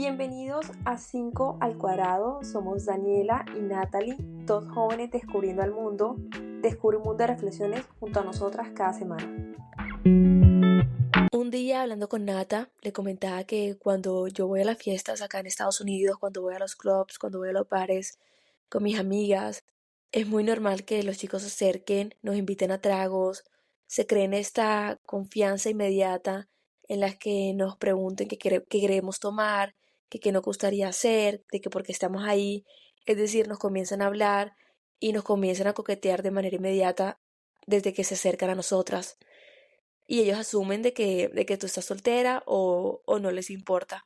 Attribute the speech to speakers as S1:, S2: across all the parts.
S1: Bienvenidos a 5 al cuadrado, somos Daniela y Natalie, dos jóvenes descubriendo al mundo. Descubre un mundo de reflexiones junto a nosotras cada semana.
S2: Un día hablando con Nata, le comentaba que cuando yo voy a las fiestas acá en Estados Unidos, cuando voy a los clubs, cuando voy a los bares con mis amigas, es muy normal que los chicos se acerquen, nos inviten a tragos, se creen esta confianza inmediata en la que nos pregunten qué queremos tomar, que qué nos gustaría hacer, de que por qué estamos ahí. Es decir, nos comienzan a hablar y nos comienzan a coquetear de manera inmediata desde que se acercan a nosotras y ellos asumen de que tú estás soltera o no les importa.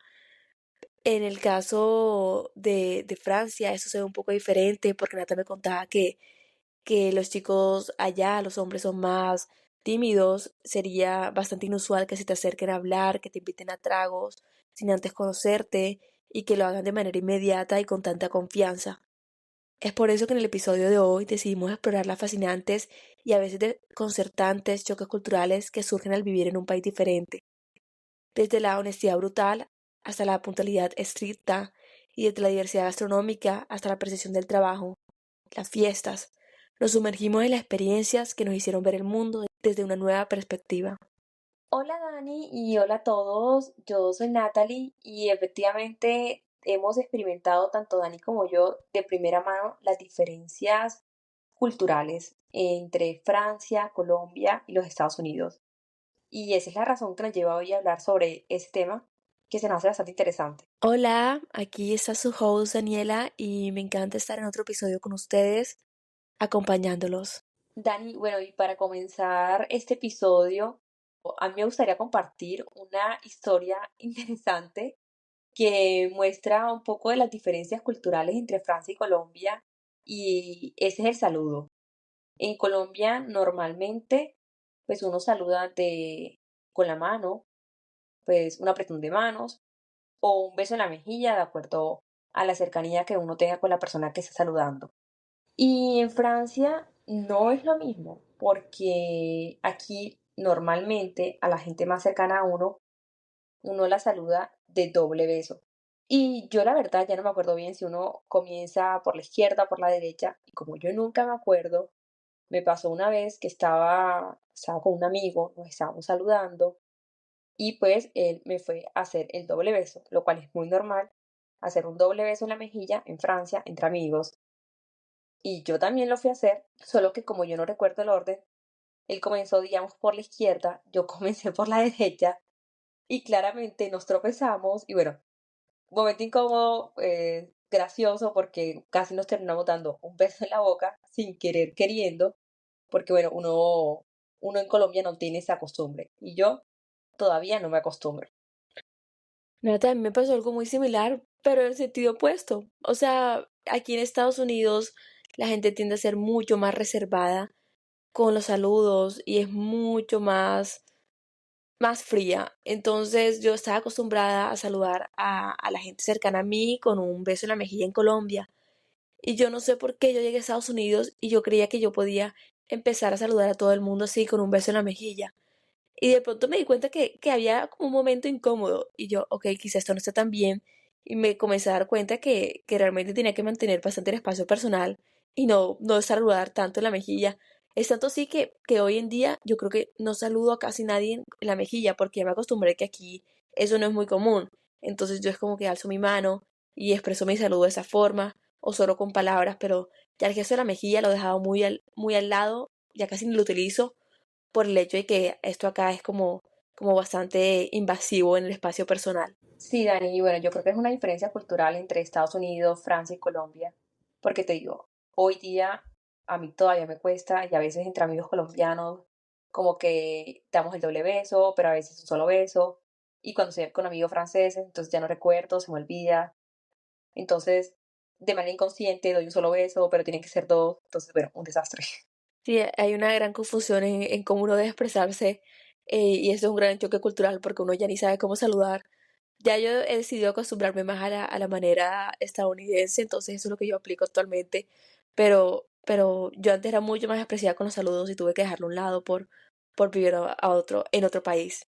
S2: En el caso de Francia, eso se ve un poco diferente porque Nata me contaba que los chicos allá, los hombres son más tímidos. Sería bastante inusual que se te acerquen a hablar, que te inviten a tragos sin antes conocerte y que lo hagan de manera inmediata y con tanta confianza. Es por eso que en el episodio de hoy decidimos explorar las fascinantes y a veces desconcertantes choques culturales que surgen al vivir en un país diferente, desde la honestidad brutal hasta la puntualidad estricta y desde la diversidad gastronómica hasta la percepción del trabajo, las fiestas. Nos sumergimos en las experiencias que nos hicieron ver el mundo desde una nueva perspectiva.
S1: Hola Dani y hola a todos, yo soy Natalie y efectivamente hemos experimentado tanto Dani como yo de primera mano las diferencias culturales entre Francia, Colombia y los Estados Unidos. Y esa es la razón que nos lleva hoy a hablar sobre ese tema que se nos hace bastante interesante.
S2: Hola, aquí está su host Daniela y me encanta estar en otro episodio con ustedes, acompañándolos.
S1: Dani, bueno, y para comenzar este episodio, a mí me gustaría compartir una historia interesante que muestra un poco de las diferencias culturales entre Francia y Colombia, y ese es el saludo. En Colombia normalmente, pues uno saluda con la mano, pues un apretón de manos o un beso en la mejilla, de acuerdo a la cercanía que uno tenga con la persona que está saludando. Y en Francia no es lo mismo, porque aquí normalmente a la gente más cercana a uno la saluda de doble beso. Y yo la verdad ya no me acuerdo bien si uno comienza por la izquierda o por la derecha, y como yo nunca me acuerdo, me pasó una vez que estaba con un amigo, nos estábamos saludando, y pues él me fue a hacer el doble beso, lo cual es muy normal, hacer un doble beso en la mejilla en Francia entre amigos. Y yo también lo fui a hacer, solo que como yo no recuerdo el orden, él comenzó, digamos, por la izquierda, yo comencé por la derecha y claramente nos tropezamos y bueno, un momento incómodo, gracioso porque casi nos terminamos dando un beso en la boca sin querer queriendo, porque bueno, uno en Colombia no tiene esa costumbre y yo todavía no me acostumbro.
S2: Nata, a mí me pasó algo muy similar, pero en el sentido opuesto. O sea, aquí en Estados Unidos la gente tiende a ser mucho más reservada con los saludos y es mucho más fría. Entonces yo estaba acostumbrada a saludar a la gente cercana a mí con un beso en la mejilla en Colombia. Y yo no sé por qué yo llegué a Estados Unidos y yo creía que yo podía empezar a saludar a todo el mundo así con un beso en la mejilla. Y de pronto me di cuenta que había como un momento incómodo y yo, ok, quizá esto no está tan bien. Y me comencé a dar cuenta que realmente tenía que mantener bastante el espacio personal y no saludar tanto en la mejilla. Es tanto así que hoy en día yo creo que no saludo a casi nadie en la mejilla porque ya me acostumbré que aquí eso no es muy común. Entonces yo es como que alzo mi mano y expreso mi saludo de esa forma o solo con palabras, pero ya el gesto de la mejilla lo he dejado muy al lado, ya casi ni lo utilizo por el hecho de que esto acá es como bastante invasivo en el espacio personal.
S1: Sí, Dani, y bueno, yo creo que es una diferencia cultural entre Estados Unidos, Francia y Colombia, porque te digo, hoy día a mí todavía me cuesta y a veces entre amigos colombianos como que damos el doble beso, pero a veces un solo beso, y cuando estoy con amigos franceses, entonces ya no recuerdo, se me olvida, entonces de manera inconsciente doy un solo beso, pero tienen que ser dos, entonces bueno, un desastre.
S2: Sí, hay una gran confusión en cómo uno debe expresarse y eso es un gran choque cultural porque uno ya ni sabe cómo saludar. Ya yo he decidido acostumbrarme más a la manera estadounidense, entonces eso es lo que yo aplico actualmente, pero yo antes era mucho más expresiva con los saludos y tuve que dejarlo a un lado por vivir en otro país.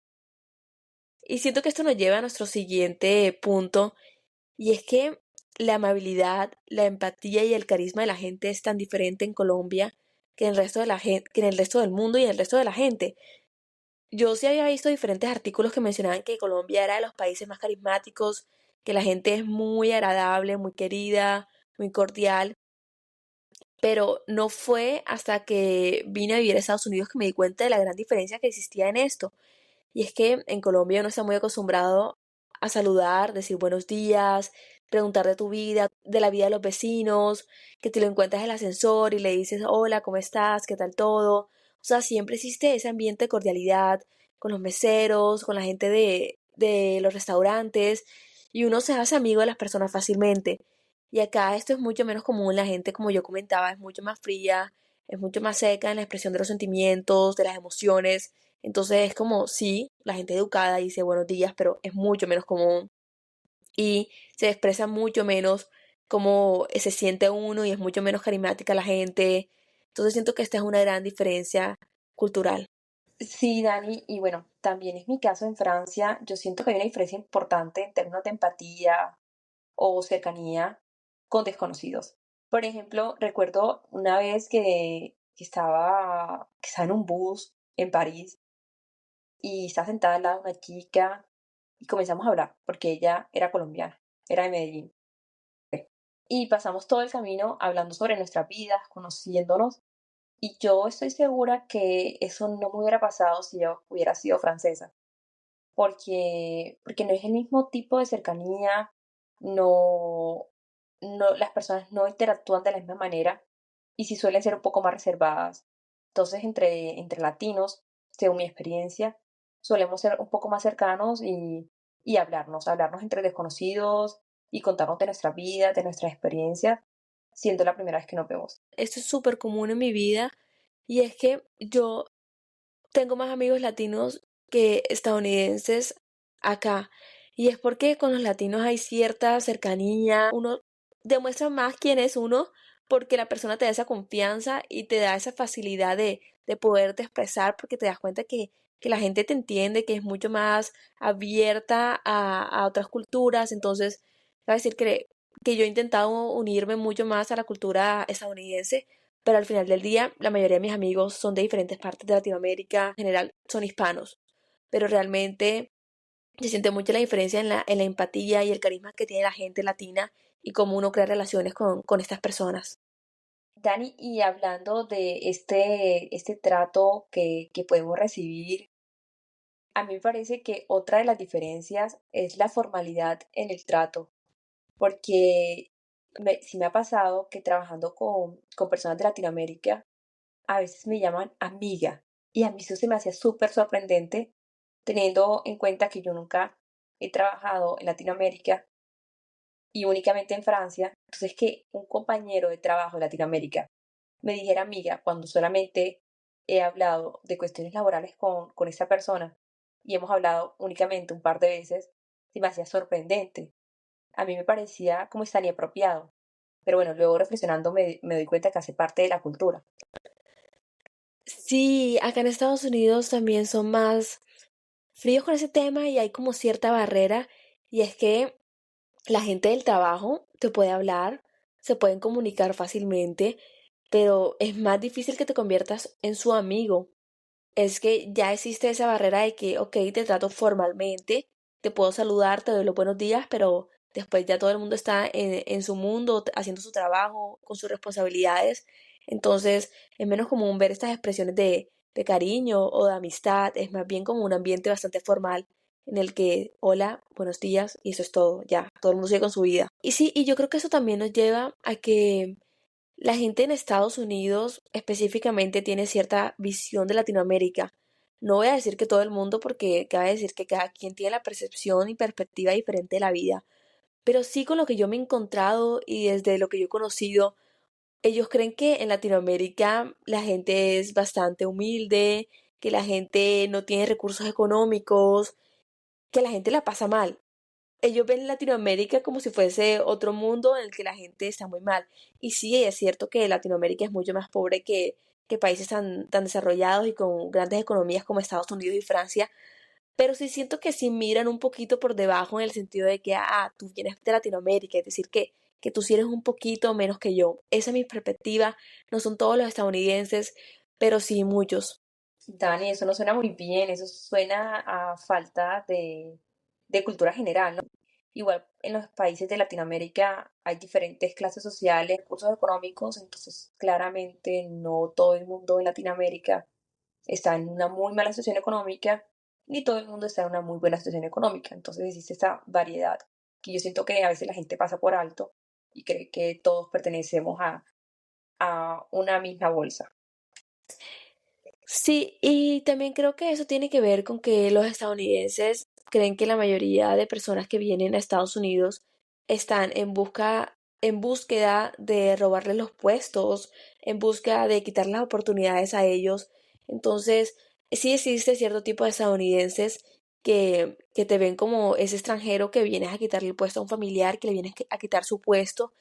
S2: Y siento que esto nos lleva a nuestro siguiente punto Y es que la amabilidad, la empatía y el carisma de la gente es tan diferente en Colombia que en el resto de la gente, que en el resto del mundo y en el resto de la gente. Yo sí había visto diferentes artículos que mencionaban que Colombia era de los países más carismáticos, que la gente es muy agradable, muy querida, muy cordial, pero no fue hasta que vine a vivir a Estados Unidos que me di cuenta de la gran diferencia que existía en esto. Y es que en Colombia uno está muy acostumbrado a saludar, decir buenos días, preguntar de tu vida, de la vida de los vecinos, que te lo encuentras en el ascensor y le dices, hola, ¿cómo estás? ¿Qué tal todo? O sea, siempre existe ese ambiente de cordialidad con los meseros, con la gente de los restaurantes, y uno se hace amigo de las personas fácilmente. Y acá esto es mucho menos común, la gente, como yo comentaba, es mucho más fría, es mucho más seca en la expresión de los sentimientos, de las emociones. Entonces es como, sí, la gente educada dice buenos días, pero es mucho menos común y se expresa mucho menos cómo se siente uno y es mucho menos carismática la gente. Entonces siento que esta es una gran diferencia cultural.
S1: Sí, Dani, y bueno, también es mi caso en Francia. Yo siento que hay una diferencia importante en términos de empatía o cercanía con desconocidos. Por ejemplo, recuerdo una vez que estaba en un bus en París y estaba sentada al lado de una chica y comenzamos a hablar porque ella era colombiana, era de Medellín. Y pasamos todo el camino hablando sobre nuestras vidas, conociéndonos. Y yo estoy segura que eso no me hubiera pasado si yo hubiera sido francesa, porque no es el mismo tipo de cercanía, no, las personas no interactúan de la misma manera y sí suelen ser un poco más reservadas. Entonces, entre latinos, según mi experiencia, solemos ser un poco más cercanos y hablarnos entre desconocidos y contarnos de nuestras vidas, de nuestras experiencias, siendo la primera vez que nos vemos.
S2: Esto es súper común en mi vida y es que yo tengo más amigos latinos que estadounidenses acá. Y es porque con los latinos hay cierta cercanía, uno demuestra más quién es uno porque la persona te da esa confianza y te da esa facilidad de poderte expresar porque te das cuenta que la gente te entiende, que es mucho más abierta a otras culturas. Entonces, va a decir que yo he intentado unirme mucho más a la cultura estadounidense, pero al final del día la mayoría de mis amigos son de diferentes partes de Latinoamérica, en general son hispanos, pero realmente se siente mucho la diferencia en la empatía y el carisma que tiene la gente latina y cómo uno crea relaciones con estas personas.
S1: Dani, y hablando de este trato que podemos recibir, a mí me parece que otra de las diferencias es la formalidad en el trato, porque sí me ha pasado que trabajando con personas de Latinoamérica, a veces me llaman amiga, y a mí eso se me hacía súper sorprendente, teniendo en cuenta que yo nunca he trabajado en Latinoamérica y únicamente en Francia, entonces que un compañero de trabajo de Latinoamérica me dijera amiga cuando solamente he hablado de cuestiones laborales con esa persona y hemos hablado únicamente un par de veces, se me hacía sorprendente. A mí me parecía como tan inapropiado. Pero bueno, luego reflexionando me doy cuenta que hace parte de la cultura.
S2: Sí, acá en Estados Unidos también son más fríos con ese tema y hay como cierta barrera y es que la gente del trabajo te puede hablar, se pueden comunicar fácilmente, pero es más difícil que te conviertas en su amigo. Es que ya existe esa barrera de que, ok, te trato formalmente, te puedo saludar, te doy los buenos días, pero después ya todo el mundo está en su mundo, haciendo su trabajo, con sus responsabilidades. Entonces es menos común ver estas expresiones de cariño o de amistad, es más bien como un ambiente bastante formal en el que, hola, buenos días, y eso es todo, ya, todo el mundo sigue con su vida. Y sí, y yo creo que eso también nos lleva a que la gente en Estados Unidos específicamente tiene cierta visión de Latinoamérica. No voy a decir que todo el mundo porque cabe decir que cada quien tiene la percepción y perspectiva diferente de la vida, pero sí con lo que yo me he encontrado y desde lo que yo he conocido, ellos creen que en Latinoamérica la gente es bastante humilde, que la gente no tiene recursos económicos, que la gente la pasa mal. Ellos ven Latinoamérica como si fuese otro mundo en el que la gente está muy mal. Y sí, es cierto que Latinoamérica es mucho más pobre que países tan desarrollados y con grandes economías como Estados Unidos y Francia, pero sí siento que sí miran un poquito por debajo en el sentido de que, tú vienes de Latinoamérica, es decir, que tú sí eres un poquito menos que yo. Esa es mi perspectiva, no son todos los estadounidenses, pero sí muchos.
S1: Dani, eso no suena muy bien, eso suena a falta de cultura general, ¿no? Igual en los países de Latinoamérica hay diferentes clases sociales, cursos económicos, entonces claramente no todo el mundo en Latinoamérica está en una muy mala situación económica, ni todo el mundo está en una muy buena situación económica. Entonces existe esa variedad que yo siento que a veces la gente pasa por alto y cree que todos pertenecemos a una misma bolsa.
S2: Sí, y también creo que eso tiene que ver con que los estadounidenses creen que la mayoría de personas que vienen a Estados Unidos están en búsqueda de robarles los puestos, en busca de quitar las oportunidades a ellos. Entonces, sí existe cierto tipo de estadounidenses que te ven como ese extranjero que vienes a quitarle el puesto a un familiar, que le vienes a quitar su puesto.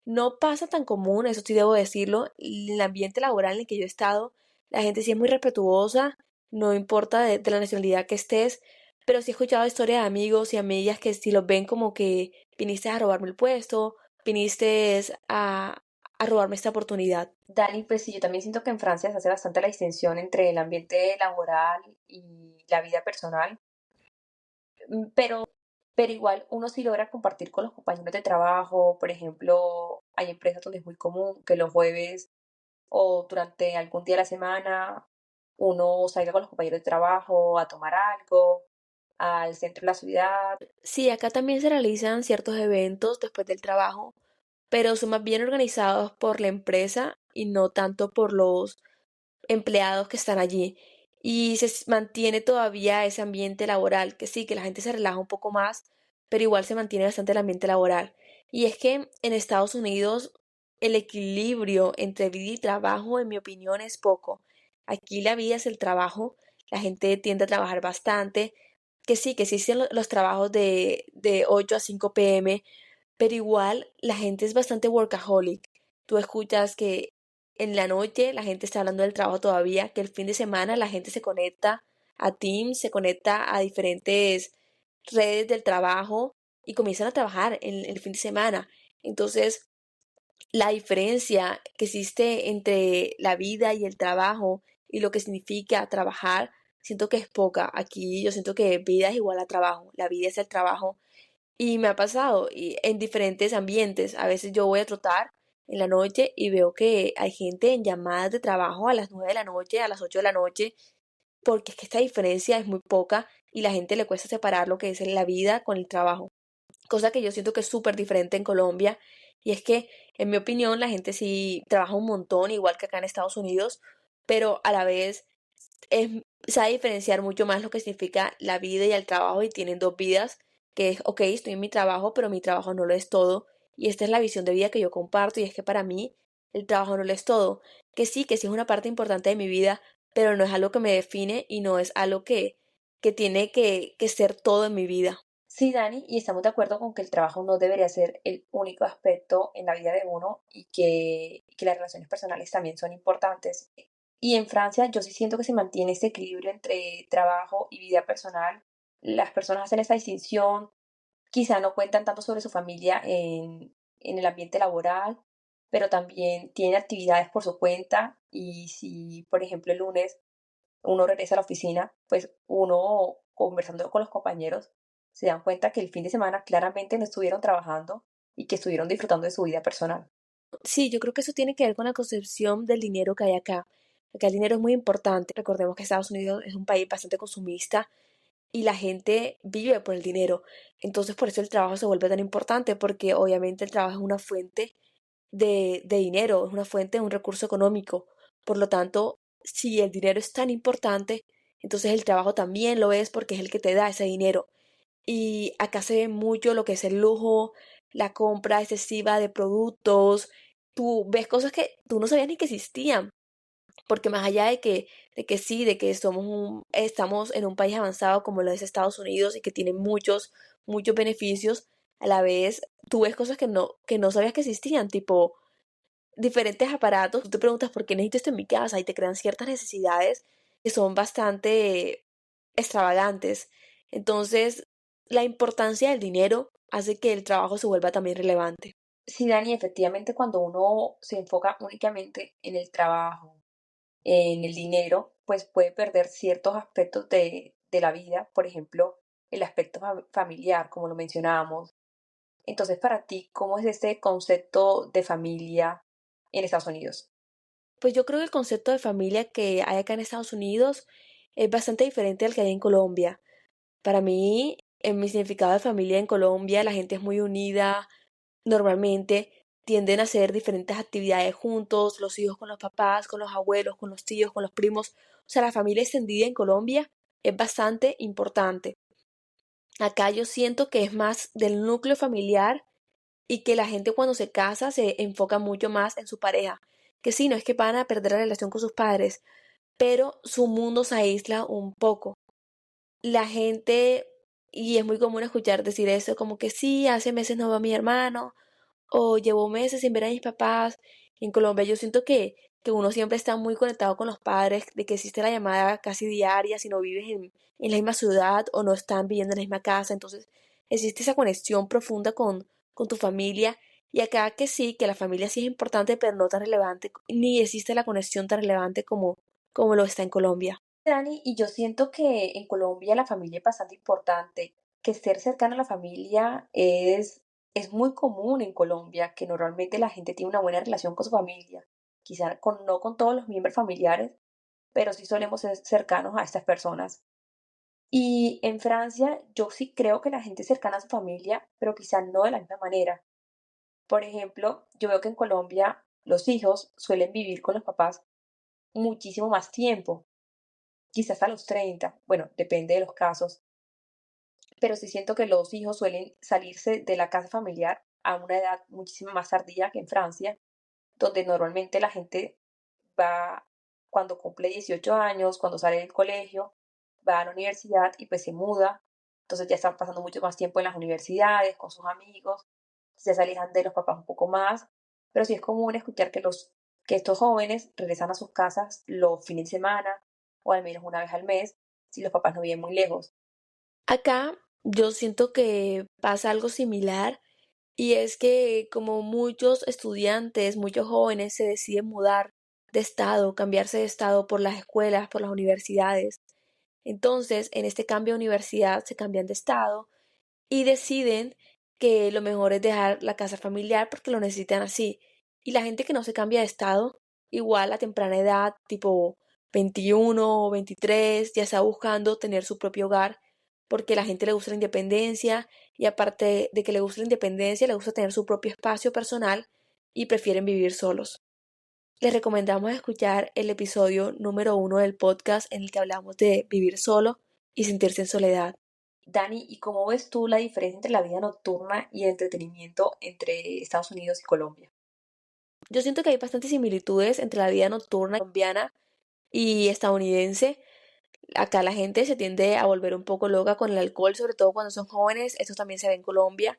S2: No pasa tan común, eso sí debo decirlo. En el ambiente laboral en el que yo he estado, la gente sí es muy respetuosa, no importa de la nacionalidad que estés, pero sí he escuchado historias de amigos y amigas que sí los ven como que viniste a robarme el puesto, viniste a robarme esta oportunidad.
S1: Dani, pues sí, yo también siento que en Francia se hace bastante la distinción entre el ambiente laboral y la vida personal, pero igual uno sí logra compartir con los compañeros de trabajo. Por ejemplo, hay empresas donde es muy común que los jueves o durante algún día de la semana uno salga con los compañeros de trabajo a tomar algo al centro de la ciudad.
S2: Sí, acá también se realizan ciertos eventos después del trabajo, pero son más bien organizados por la empresa y no tanto por los empleados que están allí. Y mantiene todavía ese ambiente laboral, que sí, que la gente se relaja un poco más, pero igual se mantiene bastante el ambiente laboral. Y es que en Estados Unidos el equilibrio entre vida y trabajo, en mi opinión, es poco. Aquí la vida es el trabajo, la gente tiende a trabajar bastante, que sí existen los trabajos de 8 a 5 p.m., pero igual la gente es bastante workaholic. Tú escuchas que en la noche la gente está hablando del trabajo todavía, que el fin de semana la gente se conecta a Teams, se conecta a diferentes redes del trabajo y comienzan a trabajar en el fin de semana. Entonces, la diferencia que existe entre la vida y el trabajo y lo que significa trabajar, siento que es poca. Aquí yo siento que vida es igual a trabajo, la vida es el trabajo y me ha pasado en diferentes ambientes. A veces yo voy a trotar en la noche y veo que hay gente en llamadas de trabajo a las 9 de la noche, a las 8 de la noche, porque es que esta diferencia es muy poca y la gente le cuesta separar lo que es la vida con el trabajo. Cosa que yo siento que es súper diferente en Colombia. Y es que, en mi opinión, la gente sí trabaja un montón, igual que acá en Estados Unidos, pero a la vez es, sabe diferenciar mucho más lo que significa la vida y el trabajo y tienen dos vidas, que es, ok, estoy en mi trabajo, pero mi trabajo no lo es todo. Y esta es la visión de vida que yo comparto y es que para mí el trabajo no lo es todo. Que sí es una parte importante de mi vida, pero no es algo que me define y no es algo que tiene que ser todo en mi vida.
S1: Sí, Dani, y estamos de acuerdo con que el trabajo no debería ser el único aspecto en la vida de uno y que las relaciones personales también son importantes. Y en Francia yo sí siento que se mantiene este equilibrio entre trabajo y vida personal. Las personas hacen esa distinción, quizá no cuentan tanto sobre su familia en el ambiente laboral, pero también tienen actividades por su cuenta y si, por ejemplo, el lunes uno regresa a la oficina, pues uno conversando con los compañeros se dan cuenta que el fin de semana claramente no estuvieron trabajando y que estuvieron disfrutando de su vida personal.
S2: Sí, yo creo que eso tiene que ver con la concepción del dinero que hay acá. Acá el dinero es muy importante. Recordemos que Estados Unidos es un país bastante consumista y la gente vive por el dinero. Entonces, por eso el trabajo se vuelve tan importante, porque obviamente el trabajo es una fuente de dinero, es una fuente de un recurso económico. Por lo tanto, si el dinero es tan importante, entonces el trabajo también lo es porque es el que te da ese dinero. Y acá se ve mucho lo que es el lujo, la compra excesiva de productos. Tú ves cosas que tú no sabías ni que existían, porque más allá de que sí, de que estamos en un país avanzado como lo es Estados Unidos y que tiene muchos beneficios, a la vez tú ves cosas que no sabías que existían, tipo diferentes aparatos. Tú te preguntas por qué necesito esto en mi casa y te crean ciertas necesidades que son bastante extravagantes. Entonces, la importancia del dinero hace que el trabajo se vuelva también relevante.
S1: Sí, Dani, efectivamente cuando uno se enfoca únicamente en el trabajo, en el dinero, pues puede perder ciertos aspectos de la vida, por ejemplo, el aspecto familiar, como lo mencionábamos. Entonces, para ti, ¿cómo es este concepto de familia en Estados Unidos?
S2: Pues yo creo que el concepto de familia que hay acá en Estados Unidos es bastante diferente al que hay en Colombia. Para mí, en mi significado de familia en Colombia, la gente es muy unida, normalmente tienden a hacer diferentes actividades juntos, los hijos con los papás, con los abuelos, con los tíos, con los primos. O sea, la familia extendida en Colombia es bastante importante. Acá yo siento que es más del núcleo familiar y que la gente cuando se casa se enfoca mucho más en su pareja. Que sí, no es que van a perder la relación con sus padres, pero su mundo se aísla un poco. La gente, y es muy común escuchar decir eso, como que sí, hace meses no veo a mi hermano, o llevo meses sin ver a mis papás. En Colombia yo siento que uno siempre está muy conectado con los padres, de que existe la llamada casi diaria si no vives en la misma ciudad o no están viviendo en la misma casa. Entonces existe esa conexión profunda con tu familia. Y acá que sí, que la familia sí es importante, pero no tan relevante, ni existe la conexión tan relevante como lo está en Colombia.
S1: Dani, y yo siento que en Colombia la familia es bastante importante, que ser cercano a la familia es muy común en Colombia, que normalmente la gente tiene una buena relación con su familia, quizá no con todos los miembros familiares, pero sí solemos ser cercanos a estas personas. Y en Francia yo sí creo que la gente es cercana a su familia, pero quizá no de la misma manera. Por ejemplo, yo veo que en Colombia los hijos suelen vivir con los papás muchísimo más tiempo, quizás a los 30, bueno, depende de los casos, pero sí siento que los hijos suelen salirse de la casa familiar a una edad muchísimo más tardía que en Francia, donde normalmente la gente va cuando cumple 18 años, cuando sale del colegio, va a la universidad y pues se muda, entonces ya están pasando mucho más tiempo en las universidades, con sus amigos, ya se alejan de los papás un poco más, pero sí es común escuchar que estos jóvenes regresan a sus casas los fines de semana o al menos una vez al mes, si los papás no viven muy lejos.
S2: Acá yo siento que pasa algo similar. Y es que como muchos estudiantes, muchos jóvenes se deciden mudar de estado, cambiarse de estado por las escuelas, por las universidades. Entonces, en este cambio de universidad se cambian de estado y deciden que lo mejor es dejar la casa familiar porque lo necesitan así. Y la gente que no se cambia de estado, igual a temprana edad, tipo 21 o 23, ya está buscando tener su propio hogar porque la gente le gusta la independencia y aparte de que le gusta la independencia, le gusta tener su propio espacio personal y prefieren vivir solos. Les recomendamos escuchar el episodio número 1 del podcast en el que hablamos de vivir solo y sentirse en soledad.
S1: Dani, ¿y cómo ves tú la diferencia entre la vida nocturna y el entretenimiento entre Estados Unidos y Colombia?
S2: Yo siento que hay bastantes similitudes entre la vida nocturna colombiana y estadounidense. Acá la gente se tiende a volver un poco loca con el alcohol, sobre todo cuando son jóvenes. Esto también se ve en Colombia.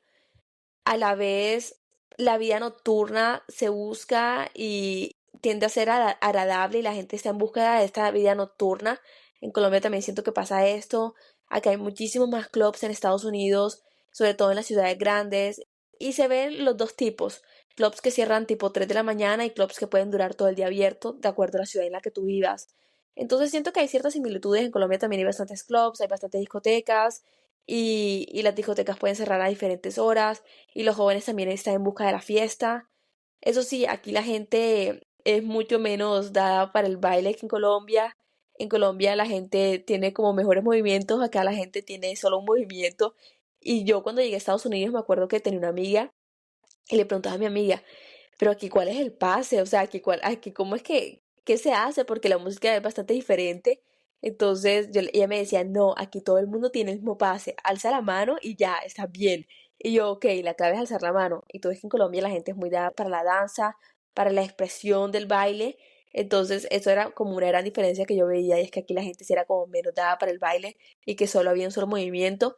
S2: A la vez, la vida nocturna se busca y tiende a ser agradable y la gente está en búsqueda de esta vida nocturna. En Colombia también siento que pasa esto. Acá hay muchísimos más clubs en Estados Unidos, sobre todo en las ciudades grandes. Y se ven los dos tipos. Clubs que cierran tipo 3 de la mañana y clubs que pueden durar todo el día abierto, de acuerdo a la ciudad en la que tú vivas. Entonces siento que hay ciertas similitudes. En Colombia también hay bastantes clubs, hay bastantes discotecas y las discotecas pueden cerrar a diferentes horas y los jóvenes también están en busca de la fiesta. Eso sí, aquí la gente es mucho menos dada para el baile que en Colombia. En Colombia la gente tiene como mejores movimientos, acá la gente tiene solo un movimiento. Y yo cuando llegué a Estados Unidos me acuerdo que tenía una amiga y le preguntaba a mi amiga, pero aquí cuál es el pase, o sea, aquí cómo es qué se hace, porque la música es bastante diferente. Entonces ella me decía, no, aquí todo el mundo tiene el mismo pase, alza la mano y ya, está bien. Y yo, ok, la clave es alzar la mano. Y todo es que en Colombia la gente es muy dada para la danza, para la expresión del baile. Entonces eso era como una gran diferencia que yo veía, y es que aquí la gente sí era como menos dada para el baile y que solo había un solo movimiento.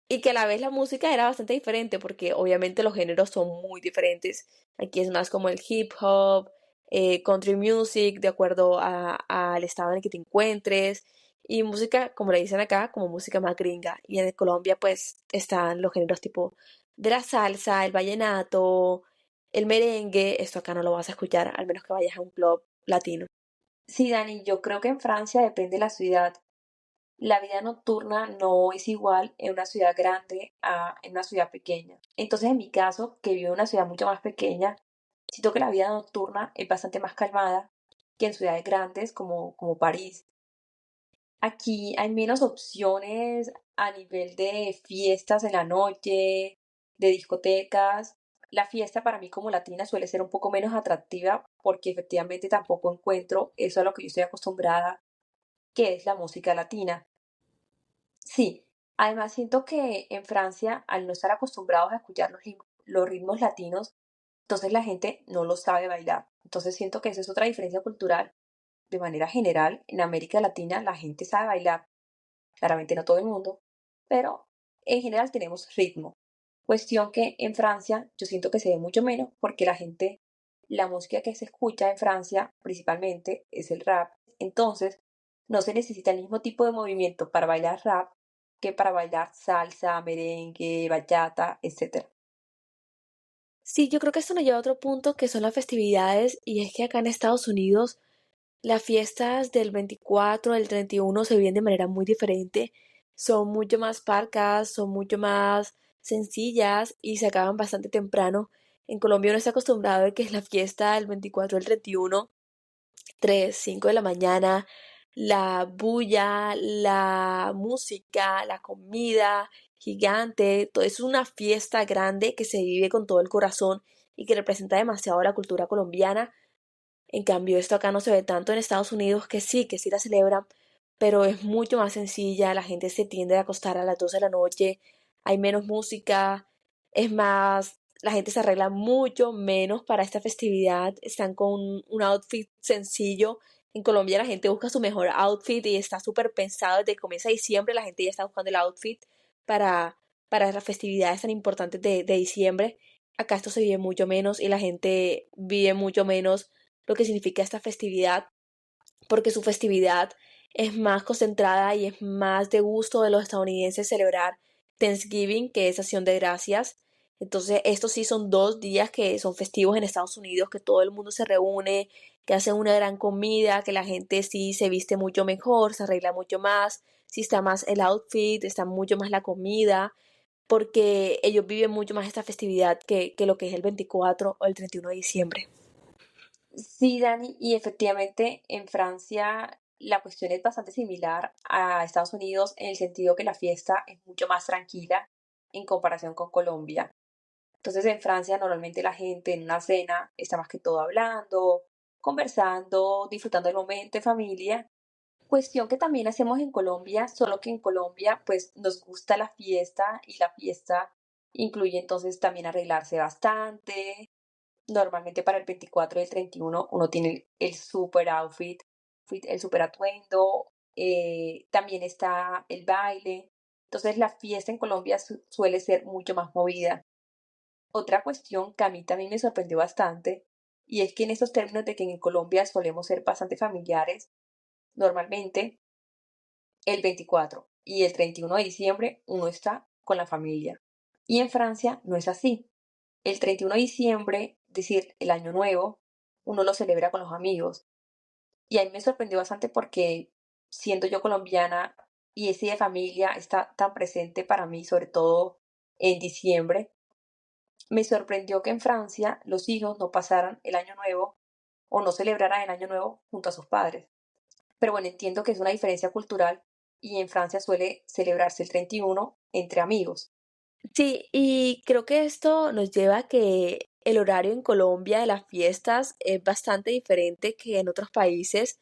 S2: Y que a la vez la música era bastante diferente porque obviamente los géneros son muy diferentes. Aquí es más como el hip hop, country music, de acuerdo al estado en el que te encuentres. y música, como le dicen acá, como música más gringa. Y en Colombia pues están los géneros tipo de la salsa, el vallenato, el merengue. Esto acá no lo vas a escuchar, al menos que vayas a un club latino.
S1: Sí, Dani, yo creo que en Francia depende de la ciudad. La vida nocturna no es igual en una ciudad grande a en una ciudad pequeña. Entonces, en mi caso, que vivo en una ciudad mucho más pequeña, siento que la vida nocturna es bastante más calmada que en ciudades grandes como París. Aquí hay menos opciones a nivel de fiestas en la noche, de discotecas. La fiesta para mí como latina suele ser un poco menos atractiva porque efectivamente tampoco encuentro eso a lo que yo estoy acostumbrada, que es la música latina. Sí, además siento que en Francia, al no estar acostumbrados a escuchar los ritmos latinos, entonces la gente no lo sabe bailar. Entonces siento que esa es otra diferencia cultural. De manera general, en América Latina la gente sabe bailar. Claramente no todo el mundo, pero en general tenemos ritmo. Cuestión que en Francia yo siento que se ve mucho menos porque la música que se escucha en Francia principalmente es el rap. Entonces, no se necesita el mismo tipo de movimiento para bailar rap que para bailar salsa, merengue, bachata, etcétera.
S2: Sí, yo creo que esto nos lleva a otro punto que son las festividades y es que acá en Estados Unidos las fiestas del 24, del 31 se viven de manera muy diferente. Son mucho más parcas, son mucho más sencillas y se acaban bastante temprano. En Colombia uno está acostumbrado a que es la fiesta del 24 al 31, 3, 5 de la mañana, la bulla, la música, la comida gigante, todo es una fiesta grande que se vive con todo el corazón y que representa demasiado la cultura colombiana. En cambio, esto acá no se ve tanto en Estados Unidos, que sí la celebran, pero es mucho más sencilla, la gente se tiende a acostar a las 12 de la noche, hay menos música, es más, la gente se arregla mucho menos para esta festividad, están con un outfit sencillo. En Colombia la gente busca su mejor outfit y está súper pensado desde que comienza diciembre, la gente ya está buscando el outfit para, para las festividades tan importantes de diciembre. Acá esto se vive mucho menos y la gente vive mucho menos lo que significa esta festividad, porque su festividad es más concentrada y es más de gusto de los estadounidenses celebrar Thanksgiving, que es Acción de Gracias. Entonces, estos sí son 2 días que son festivos en Estados Unidos, que todo el mundo se reúne, que hacen una gran comida, que la gente sí se viste mucho mejor, se arregla mucho más, sí está más el outfit, está mucho más la comida, porque ellos viven mucho más esta festividad que lo que es el 24 o el 31 de diciembre.
S1: Sí, Dani, y efectivamente en Francia la cuestión es bastante similar a Estados Unidos en el sentido que la fiesta es mucho más tranquila en comparación con Colombia. Entonces en Francia normalmente la gente en una cena está más que todo hablando, conversando, disfrutando el momento en familia. Cuestión que también hacemos en Colombia, solo que en Colombia pues nos gusta la fiesta y la fiesta incluye entonces también arreglarse bastante. Normalmente para el 24 y el 31 uno tiene el super outfit, el super atuendo, también está el baile. Entonces la fiesta en Colombia suele ser mucho más movida. Otra cuestión que a mí también me sorprendió bastante, y es que en estos términos de que en Colombia solemos ser bastante familiares, normalmente el 24 y el 31 de diciembre uno está con la familia. Y en Francia no es así. El 31 de diciembre, es decir, el año nuevo, uno lo celebra con los amigos. Y a mí me sorprendió bastante porque siendo yo colombiana y ese de familia está tan presente para mí, sobre todo en diciembre, me sorprendió que en Francia los hijos no pasaran el año nuevo o no celebraran el año nuevo junto a sus padres. Pero bueno, entiendo que es una diferencia cultural y en Francia suele celebrarse el 31 entre amigos.
S2: Sí, y creo que esto nos lleva a que el horario en Colombia de las fiestas es bastante diferente que en otros países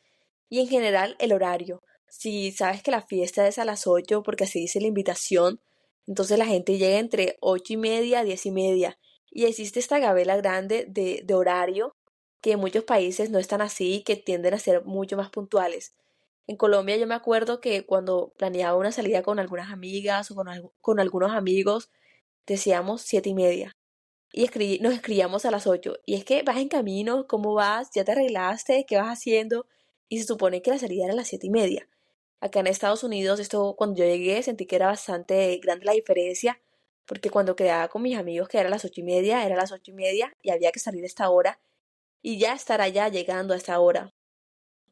S2: y en general el horario. Si sabes que la fiesta es a las 8 porque así dice la invitación, entonces la gente llega entre 8:30 a 10:30 y existe esta gabela grande de horario que en muchos países no están así y que tienden a ser mucho más puntuales. En Colombia yo me acuerdo que cuando planeaba una salida con algunas amigas o con algunos amigos, decíamos 7:30 y nos escribíamos a las 8. Y es que vas en camino, ¿cómo vas? ¿Ya te arreglaste? ¿Qué vas haciendo? Y se supone que la salida era a las 7:30. Acá en Estados Unidos, esto cuando yo llegué sentí que era bastante grande la diferencia, porque cuando quedaba con mis amigos que era las 8:30, era las 8:30 y había que salir a esta hora y ya estar allá llegando a esta hora.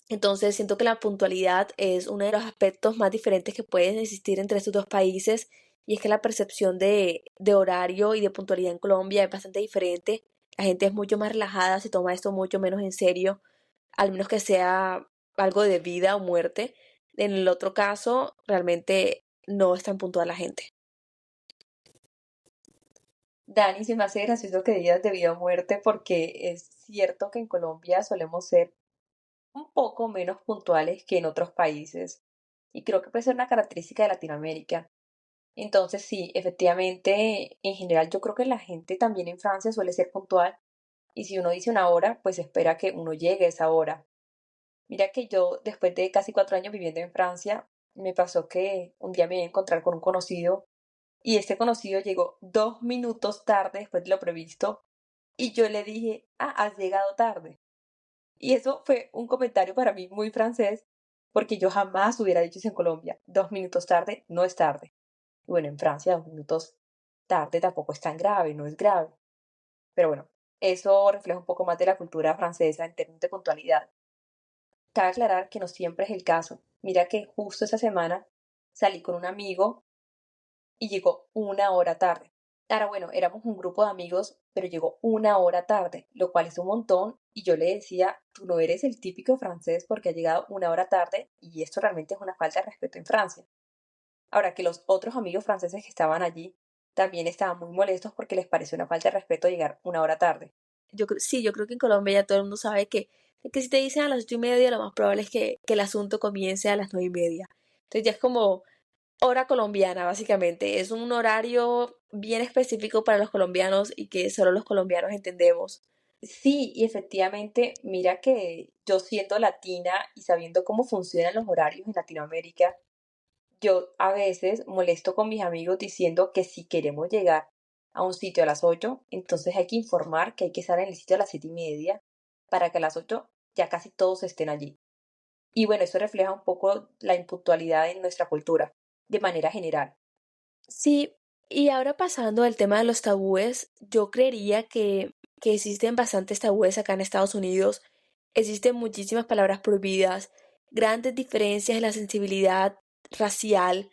S2: Entonces siento que la puntualidad es uno de los aspectos más diferentes que pueden existir entre estos dos países y es que la percepción de horario y de puntualidad en Colombia es bastante diferente. La gente es mucho más relajada, se toma esto mucho menos en serio, al menos que sea algo de vida o muerte. En el otro caso, realmente no es tan puntual la gente.
S1: Dani, se me hace gracioso que digas de vida o muerte porque es cierto que en Colombia solemos ser un poco menos puntuales que en otros países y creo que puede ser una característica de Latinoamérica. Entonces sí, efectivamente, en general yo creo que la gente también en Francia suele ser puntual y si uno dice una hora, pues espera que uno llegue a esa hora. Mira que yo, después de casi 4 años viviendo en Francia, me pasó que un día me iba a encontrar con un conocido y este conocido llegó 2 minutos tarde después de lo previsto y yo le dije, ah, has llegado tarde. Y eso fue un comentario para mí muy francés porque yo jamás hubiera dicho eso en Colombia. 2 minutos tarde no es tarde. Y bueno, en Francia 2 minutos tarde tampoco es tan grave, no es grave. Pero bueno, eso refleja un poco más de la cultura francesa en términos de puntualidad. Cabe aclarar que no siempre es el caso. Mira que justo esa semana salí con un amigo y llegó 1 hora tarde. Ahora bueno, éramos un grupo de amigos, pero llegó 1 hora tarde, lo cual es un montón. Y yo le decía, tú no eres el típico francés porque ha llegado 1 hora tarde y esto realmente es una falta de respeto en Francia. Ahora que los otros amigos franceses que estaban allí también estaban muy molestos porque les pareció una falta de respeto llegar 1 hora tarde.
S2: Sí, yo creo que en Colombia ya todo el mundo sabe que si te dicen a las 8:30, lo más probable es que el asunto comience a las 9:30. Entonces ya es como hora colombiana, básicamente. Es un horario bien específico para los colombianos y que solo los colombianos entendemos.
S1: Sí, y efectivamente, mira que yo siendo latina y sabiendo cómo funcionan los horarios en Latinoamérica, yo a veces molesto con mis amigos diciendo que si queremos llegar a un sitio a las 8, entonces hay que informar que hay que estar en el sitio a las 7:30 para que a las 8 ya casi todos estén allí. Y bueno, eso refleja un poco la impuntualidad en nuestra cultura, de manera general.
S2: Sí, y ahora pasando al tema de los tabúes, yo creería que existen bastantes tabúes acá en Estados Unidos. Existen muchísimas palabras prohibidas, grandes diferencias en la sensibilidad racial.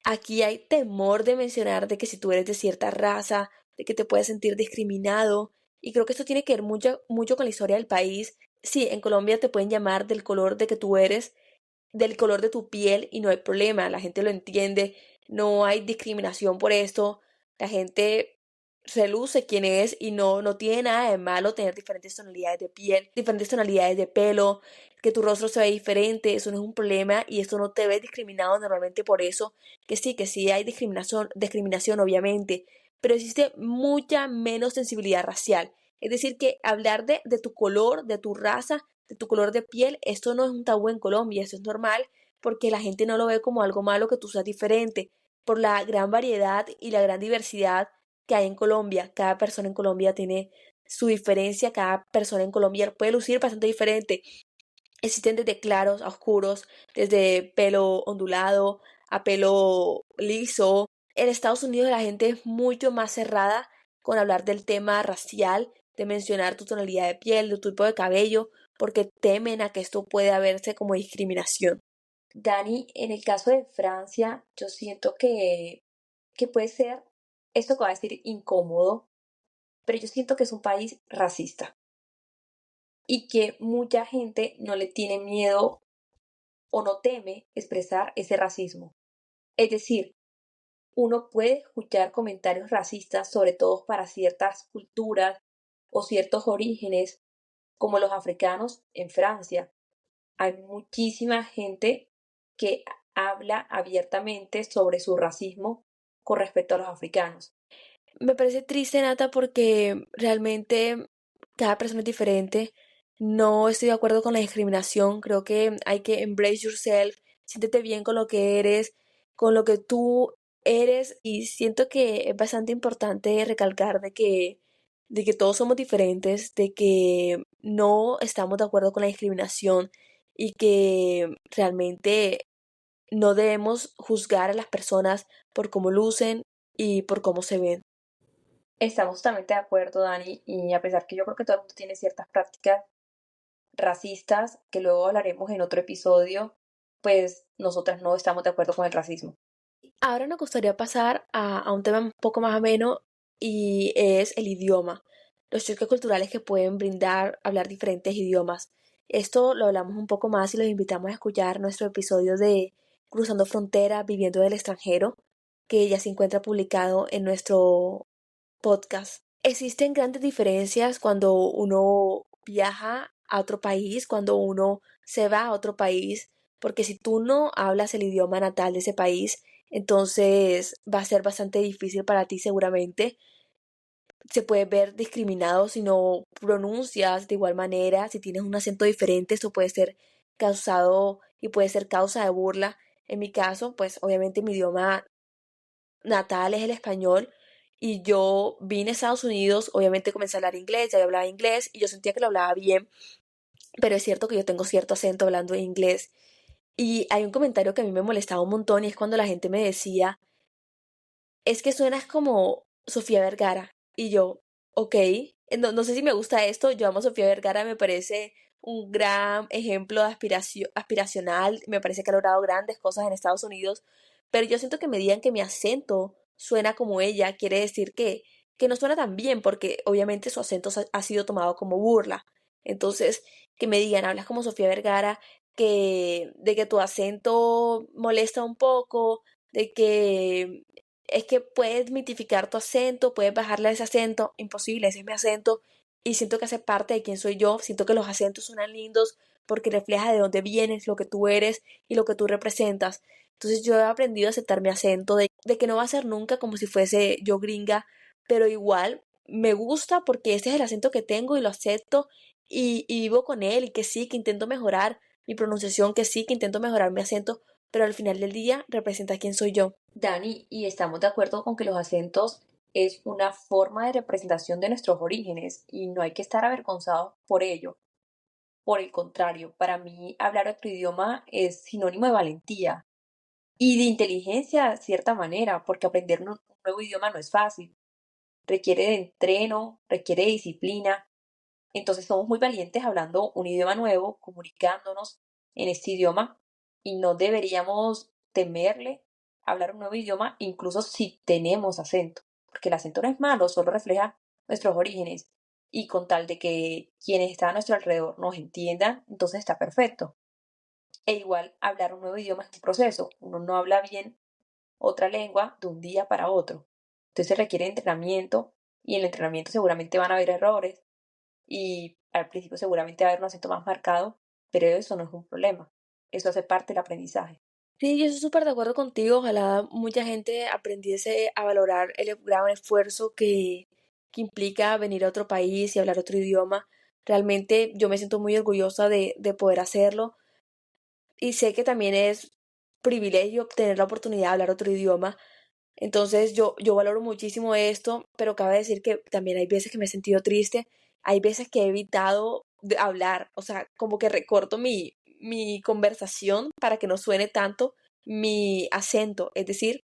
S2: Aquí hay temor de mencionar de que si tú eres de cierta raza, de que te puedes sentir discriminado. Y creo que esto tiene que ver mucho, mucho con la historia del país. Sí, en Colombia te pueden llamar del color de que tú eres, del color de tu piel y no hay problema, la gente lo entiende, no hay discriminación por esto, la gente reluce quién es y no tiene nada de malo tener diferentes tonalidades de piel, diferentes tonalidades de pelo, que tu rostro se ve diferente, eso no es un problema y esto no te ve discriminado normalmente por eso, que sí hay discriminación obviamente, pero existe mucha menos sensibilidad racial. Es decir, que hablar de tu color, de tu raza, de tu color de piel, esto no es un tabú en Colombia, esto es normal porque la gente no lo ve como algo malo que tú seas diferente, por la gran variedad y la gran diversidad que hay en Colombia. Cada persona en Colombia tiene su diferencia, cada persona en Colombia puede lucir bastante diferente. Existen desde claros a oscuros, desde pelo ondulado a pelo liso. En Estados Unidos la gente es mucho más cerrada con hablar del tema racial, de mencionar tu tonalidad de piel, de tu tipo de cabello, porque temen a que esto pueda verse como discriminación.
S1: Dani, en el caso de Francia, yo siento que puede ser, esto que va a decir, incómodo, pero yo siento que es un país racista y que mucha gente no le tiene miedo o no teme expresar ese racismo. Es decir, uno puede escuchar comentarios racistas, sobre todo para ciertas culturas o ciertos orígenes, como los africanos en Francia. Hay muchísima gente que habla abiertamente sobre su racismo con respecto a los africanos.
S2: Me parece triste, Nata, porque realmente cada persona es diferente. No estoy de acuerdo con la discriminación. Creo que hay que embrace yourself, siéntete bien con lo que eres, con lo que tú eres. Y siento que es bastante importante recalcar de que todos somos diferentes, de que no estamos de acuerdo con la discriminación y que realmente no debemos juzgar a las personas por cómo lucen y por cómo se ven.
S1: Estamos totalmente de acuerdo, Dani, y a pesar que yo creo que todo el mundo tiene ciertas prácticas racistas, que luego hablaremos en otro episodio, pues nosotras no estamos de acuerdo con el racismo.
S2: Ahora nos gustaría pasar a un tema un poco más ameno y es el idioma, los choques culturales que pueden brindar hablar diferentes idiomas. Esto lo hablamos un poco más y los invitamos a escuchar nuestro episodio de Cruzando Fronteras, Viviendo del extranjero, que ya se encuentra publicado en nuestro podcast. Existen grandes diferencias cuando uno viaja a otro país, cuando uno se va a otro país, porque si tú no hablas el idioma natal de ese país, entonces va a ser bastante difícil para ti seguramente. Se puede ver discriminado si no pronuncias de igual manera, si tienes un acento diferente, eso puede ser causado y puede ser causa de burla. En mi caso, pues obviamente mi idioma natal es el español y yo vine a Estados Unidos, obviamente comencé a hablar inglés, ya hablaba inglés y yo sentía que lo hablaba bien, pero es cierto que yo tengo cierto acento hablando inglés. Y hay un comentario que a mí me molestaba un montón y es cuando la gente me decía, es que suenas como Sofía Vergara. Y yo, ok, no sé si me gusta esto, yo amo a Sofía Vergara, me parece un gran ejemplo de aspiracional, me parece que ha logrado grandes cosas en Estados Unidos, pero yo siento que me digan que mi acento suena como ella, quiere decir que no suena tan bien, porque obviamente su acento ha sido tomado como burla. Entonces, que me digan, hablas como Sofía Vergara, de que tu acento molesta un poco, de que es que puedes mitificar tu acento, puedes bajarle a ese acento, imposible, ese es mi acento y siento que hace parte de quién soy yo, siento que los acentos suenan lindos porque refleja de dónde vienes, lo que tú eres y lo que tú representas. Entonces yo he aprendido a aceptar mi acento, de que no va a ser nunca como si fuese yo gringa, pero igual me gusta porque este es el acento que tengo y lo acepto y vivo con él y que sí, que intento mejorar mi pronunciación, que sí, que intento mejorar mi acento, pero al final del día representa quién soy yo.
S1: Dani, y estamos de acuerdo con que los acentos es una forma de representación de nuestros orígenes y no hay que estar avergonzados por ello. Por el contrario, para mí hablar otro idioma es sinónimo de valentía y de inteligencia de cierta manera, porque aprender un nuevo idioma no es fácil. Requiere de entreno, requiere de disciplina. Entonces somos muy valientes hablando un idioma nuevo, comunicándonos en este idioma y no deberíamos temerle hablar un nuevo idioma, incluso si tenemos acento, porque el acento no es malo, solo refleja nuestros orígenes y con tal de que quienes están a nuestro alrededor nos entiendan, entonces está perfecto. E igual hablar un nuevo idioma es un proceso, uno no habla bien otra lengua de un día para otro. Entonces requiere entrenamiento y en el entrenamiento seguramente van a haber errores y al principio seguramente va a haber un acento más marcado, pero eso no es un problema. Eso hace parte del aprendizaje.
S2: Sí, yo estoy súper de acuerdo contigo. Ojalá mucha gente aprendiese a valorar el gran esfuerzo que implica venir a otro país y hablar otro idioma. Realmente yo me siento muy orgullosa de poder hacerlo y sé que también es privilegio tener la oportunidad de hablar otro idioma. Entonces yo valoro muchísimo esto, pero cabe decir que también hay veces que me he sentido triste, hay veces que he evitado hablar, o sea, como que recorto mi conversación para que no suene tanto mi acento, es decir,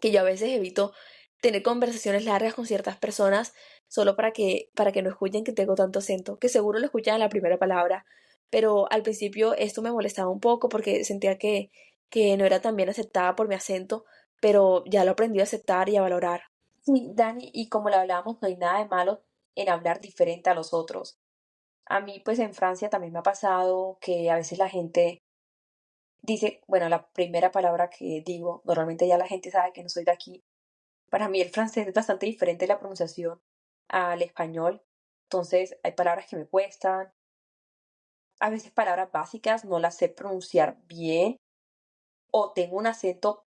S2: que yo a veces evito tener conversaciones largas con ciertas personas solo para que no escuchen que tengo tanto acento, que seguro lo escuchan en la primera palabra, pero al principio esto me molestaba un poco porque sentía que no era tan bien aceptada por mi acento, pero ya lo aprendí a aceptar y a valorar.
S1: Sí, Dani, y como le hablábamos, no hay nada de malo en hablar diferente a los otros. A mí, pues en Francia también me ha pasado que a veces la gente dice, bueno, la primera palabra que digo, normalmente ya la gente sabe que no soy de aquí. Para mí el francés es bastante diferente la pronunciación al español. Entonces hay palabras que me cuestan, a veces palabras básicas no las sé pronunciar bien o tengo un acento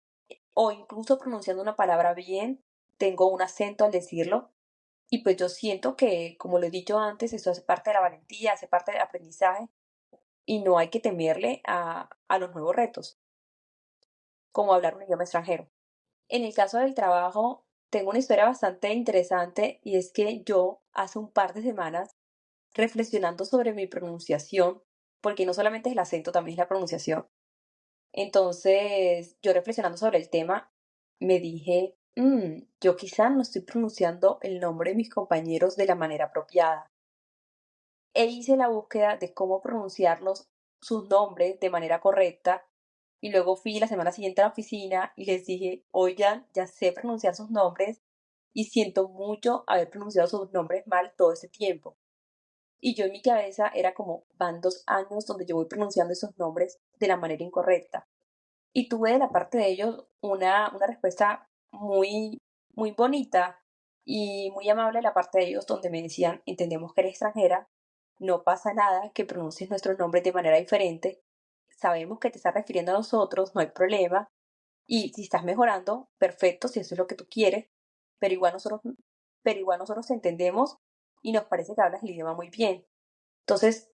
S1: o incluso pronunciando una palabra bien, tengo un acento al decirlo. Y pues yo siento que, como lo he dicho antes, eso hace parte de la valentía, hace parte del aprendizaje y no hay que temerle a los nuevos retos, como hablar un idioma extranjero. En el caso del trabajo, tengo una historia bastante interesante y es que yo hace un par de semanas, reflexionando sobre mi pronunciación, porque no solamente es el acento, también es la pronunciación, Entonces, yo reflexionando sobre el tema, me dije, yo quizá no estoy pronunciando el nombre de mis compañeros de la manera apropiada. E hice la búsqueda de cómo pronunciarlos, sus nombres de manera correcta, y luego fui la semana siguiente a la oficina y les dije, oigan, ya sé pronunciar sus nombres y siento mucho haber pronunciado sus nombres mal todo ese tiempo. Y yo en mi cabeza era como, van 2 años donde yo voy pronunciando esos nombres de la manera incorrecta. Y tuve de la parte de ellos una respuesta muy bonita y muy amable de la parte de ellos, donde me decían, entendemos que eres extranjera, no pasa nada que pronuncies nuestros nombres de manera diferente, sabemos que te estás refiriendo a nosotros, no hay problema, y si estás mejorando, perfecto, si eso es lo que tú quieres, pero igual nosotros te entendemos y nos parece que hablas el idioma muy bien. Entonces,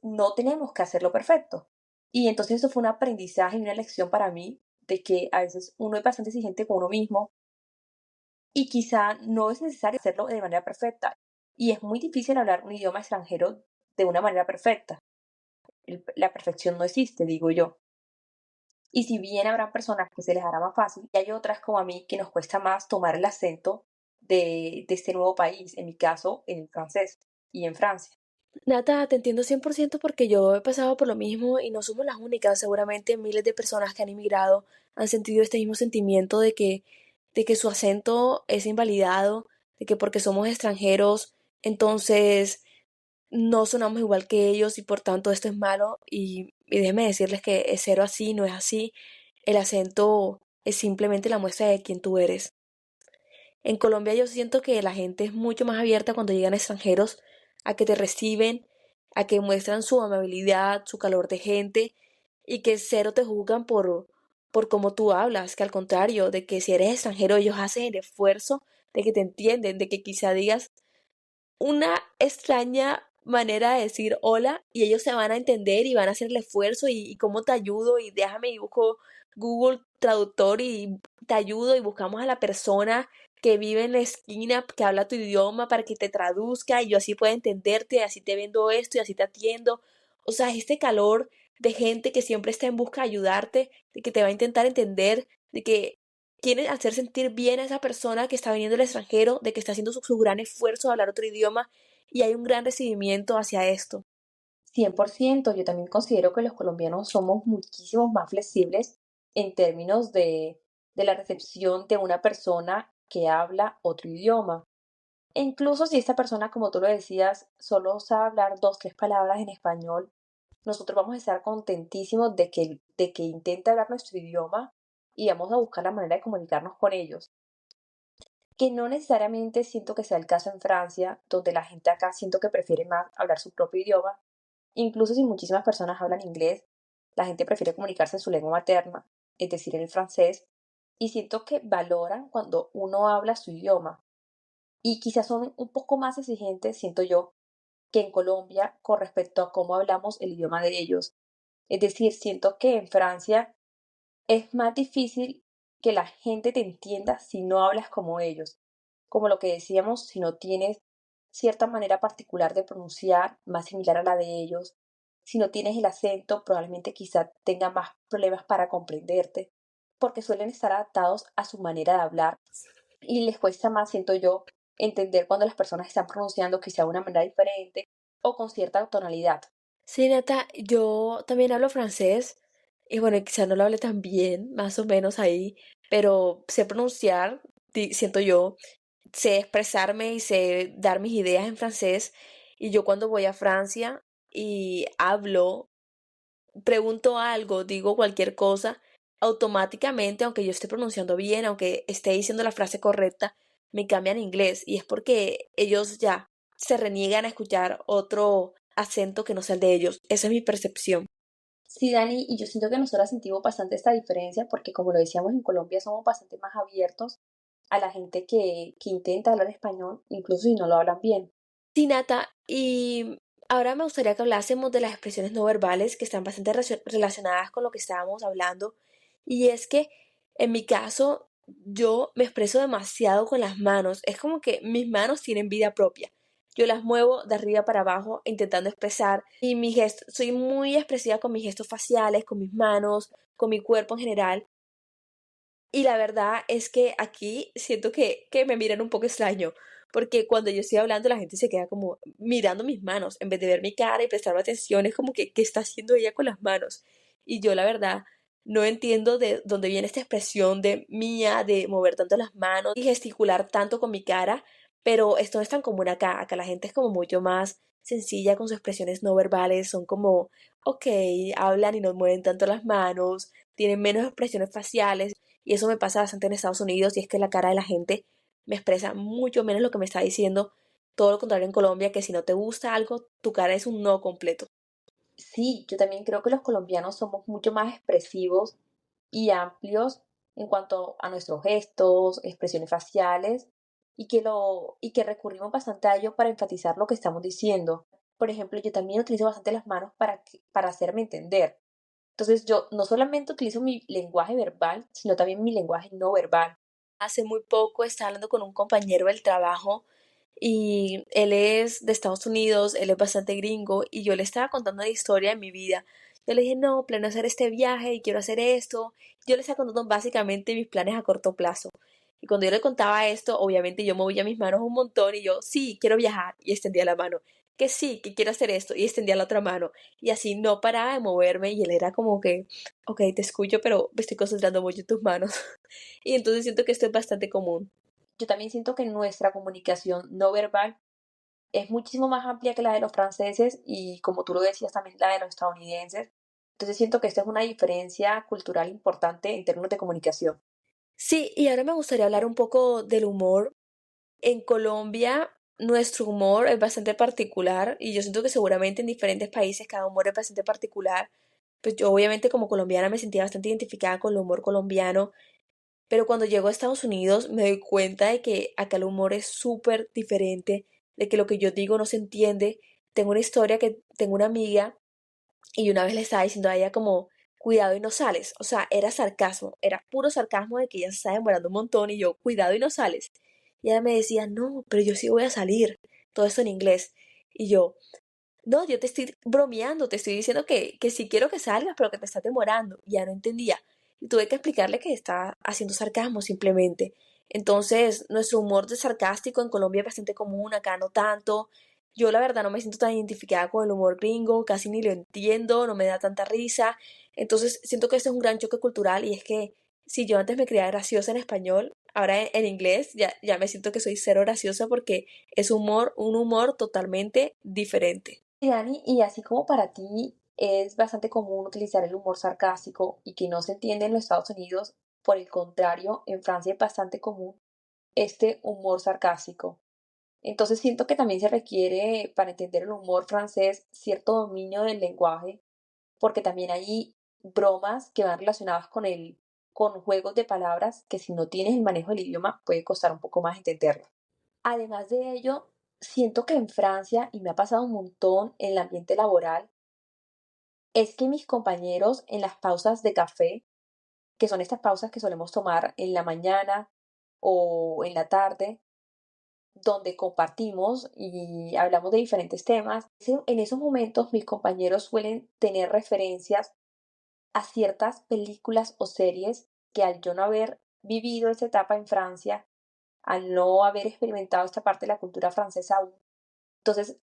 S1: no tenemos que hacerlo perfecto. Y entonces eso fue un aprendizaje y una lección para mí de que a veces uno es bastante exigente con uno mismo y quizá no es necesario hacerlo de manera perfecta. Y es muy difícil hablar un idioma extranjero de una manera perfecta. La perfección no existe, digo yo. Y si bien habrá personas que se les hará más fácil, y hay otras como a mí que nos cuesta más tomar el acento de este nuevo país, en mi caso, en el francés y en Francia.
S2: Nata, te entiendo 100% porque yo he pasado por lo mismo y no somos las únicas. Seguramente miles de personas que han emigrado han sentido este mismo sentimiento de que su acento es invalidado, de que porque somos extranjeros, entonces no sonamos igual que ellos y por tanto esto es malo. Y déjenme decirles que es cero así, no es así. El acento es simplemente la muestra de quién tú eres. En Colombia yo siento que la gente es mucho más abierta cuando llegan extranjeros a que te reciben, a que muestran su amabilidad, su calor de gente y que cero te juzgan por cómo tú hablas, que al contrario, de que si eres extranjero ellos hacen el esfuerzo de que te entienden, de que quizá digas una extraña manera de decir hola y ellos se van a entender y van a hacer el esfuerzo y cómo te ayudo y déjame y busco Google Traductor y te ayudo y buscamos a la persona que vive en la esquina, que habla tu idioma para que te traduzca y yo así pueda entenderte, así te vendo esto y así te atiendo. O sea, este calor de gente que siempre está en busca de ayudarte, de que te va a intentar entender, de que quieren hacer sentir bien a esa persona que está viniendo del extranjero, de que está haciendo su gran esfuerzo de hablar otro idioma y hay un gran recibimiento hacia esto.
S1: 100%, yo también considero que los colombianos somos muchísimo más flexibles en términos de la recepción de una persona que habla otro idioma. E incluso si esta persona, como tú lo decías, solo sabe hablar 2, 3 palabras en español, nosotros vamos a estar contentísimos de que intente hablar nuestro idioma y vamos a buscar la manera de comunicarnos con ellos. Que no necesariamente siento que sea el caso en Francia, donde la gente acá siento que prefiere más hablar su propio idioma. Incluso si muchísimas personas hablan inglés, la gente prefiere comunicarse en su lengua materna, es decir, en el francés, y siento que valoran cuando uno habla su idioma. Y quizás son un poco más exigentes, siento yo, que en Colombia con respecto a cómo hablamos el idioma de ellos. Es decir, siento que en Francia es más difícil que la gente te entienda si no hablas como ellos. Como lo que decíamos, si no tienes cierta manera particular de pronunciar, más similar a la de ellos, si no tienes el acento, probablemente quizá tenga más problemas para comprenderte, porque suelen estar adaptados a su manera de hablar y les cuesta más, siento yo, entender cuando las personas están pronunciando quizá de una manera diferente o con cierta tonalidad.
S2: Sí, Nata, yo también hablo francés y bueno, quizá no lo hable tan bien, más o menos ahí, pero sé pronunciar, siento yo, sé expresarme y sé dar mis ideas en francés y yo cuando voy a Francia y hablo pregunto algo, digo cualquier cosa, automáticamente, aunque yo esté pronunciando bien, aunque esté diciendo la frase correcta, me cambian a inglés. Y es porque ellos ya se reniegan a escuchar otro acento que no sea el de ellos. Esa es mi percepción.
S1: Sí, Dani, y yo siento que nosotros sentimos bastante esta diferencia porque como lo decíamos en Colombia somos bastante más abiertos a la gente que intenta hablar español, incluso si no lo hablan bien.
S2: Sí, Nata, y ahora me gustaría que hablásemos de las expresiones no verbales que están bastante relacionadas con lo que estábamos hablando. Y es que en mi caso, yo me expreso demasiado con las manos. Es como que mis manos tienen vida propia. Yo las muevo de arriba para abajo intentando expresar y mi gesto, soy muy expresiva con mis gestos faciales, con mis manos, con mi cuerpo en general. Y la verdad es que aquí siento que me miran un poco extraño, porque cuando yo estoy hablando la gente se queda como mirando mis manos, en vez de ver mi cara y prestarme atención, es como que, ¿qué está haciendo ella con las manos? Y yo la verdad no entiendo de dónde viene esta expresión de mía, de mover tanto las manos y gesticular tanto con mi cara, pero esto no es tan común acá. Acá la gente es como mucho más sencilla con sus expresiones no verbales, son como, ok, hablan y no mueven tanto las manos, tienen menos expresiones faciales. Y eso me pasa bastante en Estados Unidos y es que la cara de la gente me expresa mucho menos lo que me está diciendo. Todo lo contrario en Colombia, que si no te gusta algo, tu cara es un no completo.
S1: Sí, yo también creo que los colombianos somos mucho más expresivos y amplios en cuanto a nuestros gestos, expresiones faciales y que recurrimos bastante a ello para enfatizar lo que estamos diciendo. Por ejemplo, yo también utilizo bastante las manos para hacerme entender. Entonces, yo no solamente utilizo mi lenguaje verbal, sino también mi lenguaje no verbal.
S2: Hace muy poco estaba hablando con un compañero del trabajo y él es de Estados Unidos, él es bastante gringo y yo le estaba contando la historia de mi vida. Yo le dije, no, planeo hacer este viaje y quiero hacer esto. Yo le estaba contando básicamente mis planes a corto plazo. Y cuando yo le contaba esto, obviamente yo movía mis manos un montón y yo, sí, quiero viajar y extendía la mano. Que sí, que quiero hacer esto y extendía la otra mano. Y así no paraba de moverme y él era como que, ok, te escucho, pero me estoy concentrando mucho en tus manos. Y entonces siento que esto es bastante común.
S1: Yo también siento que nuestra comunicación no verbal es muchísimo más amplia que la de los franceses y, como tú lo decías, también la de los estadounidenses. Entonces siento que esta es una diferencia cultural importante en términos de comunicación.
S2: Sí, y ahora me gustaría hablar un poco del humor. En Colombia, nuestro humor es bastante particular y yo siento que seguramente en diferentes países cada humor es bastante particular. Pues yo obviamente como colombiana me sentía bastante identificada con el humor colombiano, pero cuando llego a Estados Unidos me doy cuenta de que acá el humor es súper diferente, de que lo que yo digo no se entiende. Tengo una historia que tengo una amiga y una vez le estaba diciendo a ella como, cuidado y no sales. O sea, era sarcasmo, era puro sarcasmo de que ella se estaba demorando un montón y yo, cuidado y no sales. Y ella me decía, no, pero yo sí voy a salir. Todo esto en inglés. Y yo, no, yo te estoy bromeando, te estoy diciendo que sí quiero que salgas, pero que te estás demorando. Y ya no entendía. Y tuve que explicarle que estaba haciendo sarcasmo simplemente. Entonces, nuestro humor de sarcástico en Colombia es bastante común, acá no tanto. Yo la verdad no me siento tan identificada con el humor gringo, casi ni lo entiendo, no me da tanta risa. Entonces, siento que esto es un gran choque cultural y es que si yo antes me creía graciosa en español, ahora en inglés ya me siento que soy cero graciosa porque es un humor totalmente diferente.
S1: Y Dani, y así como para ti es bastante común utilizar el humor sarcástico y que no se entiende en los Estados Unidos, por el contrario, en Francia es bastante común este humor sarcástico. Entonces siento que también se requiere, para entender el humor francés, cierto dominio del lenguaje, porque también hay bromas que van relacionadas con juegos de palabras que si no tienes el manejo del idioma puede costar un poco más entenderlo. Además de ello, siento que en Francia, y me ha pasado un montón en el ambiente laboral, es que mis compañeros en las pausas de café, que son estas pausas que solemos tomar en la mañana o en la tarde, donde compartimos y hablamos de diferentes temas, en esos momentos mis compañeros suelen tener referencias a ciertas películas o series que al yo no haber vivido esa etapa en Francia, al no haber experimentado esta parte de la cultura francesa aún, entonces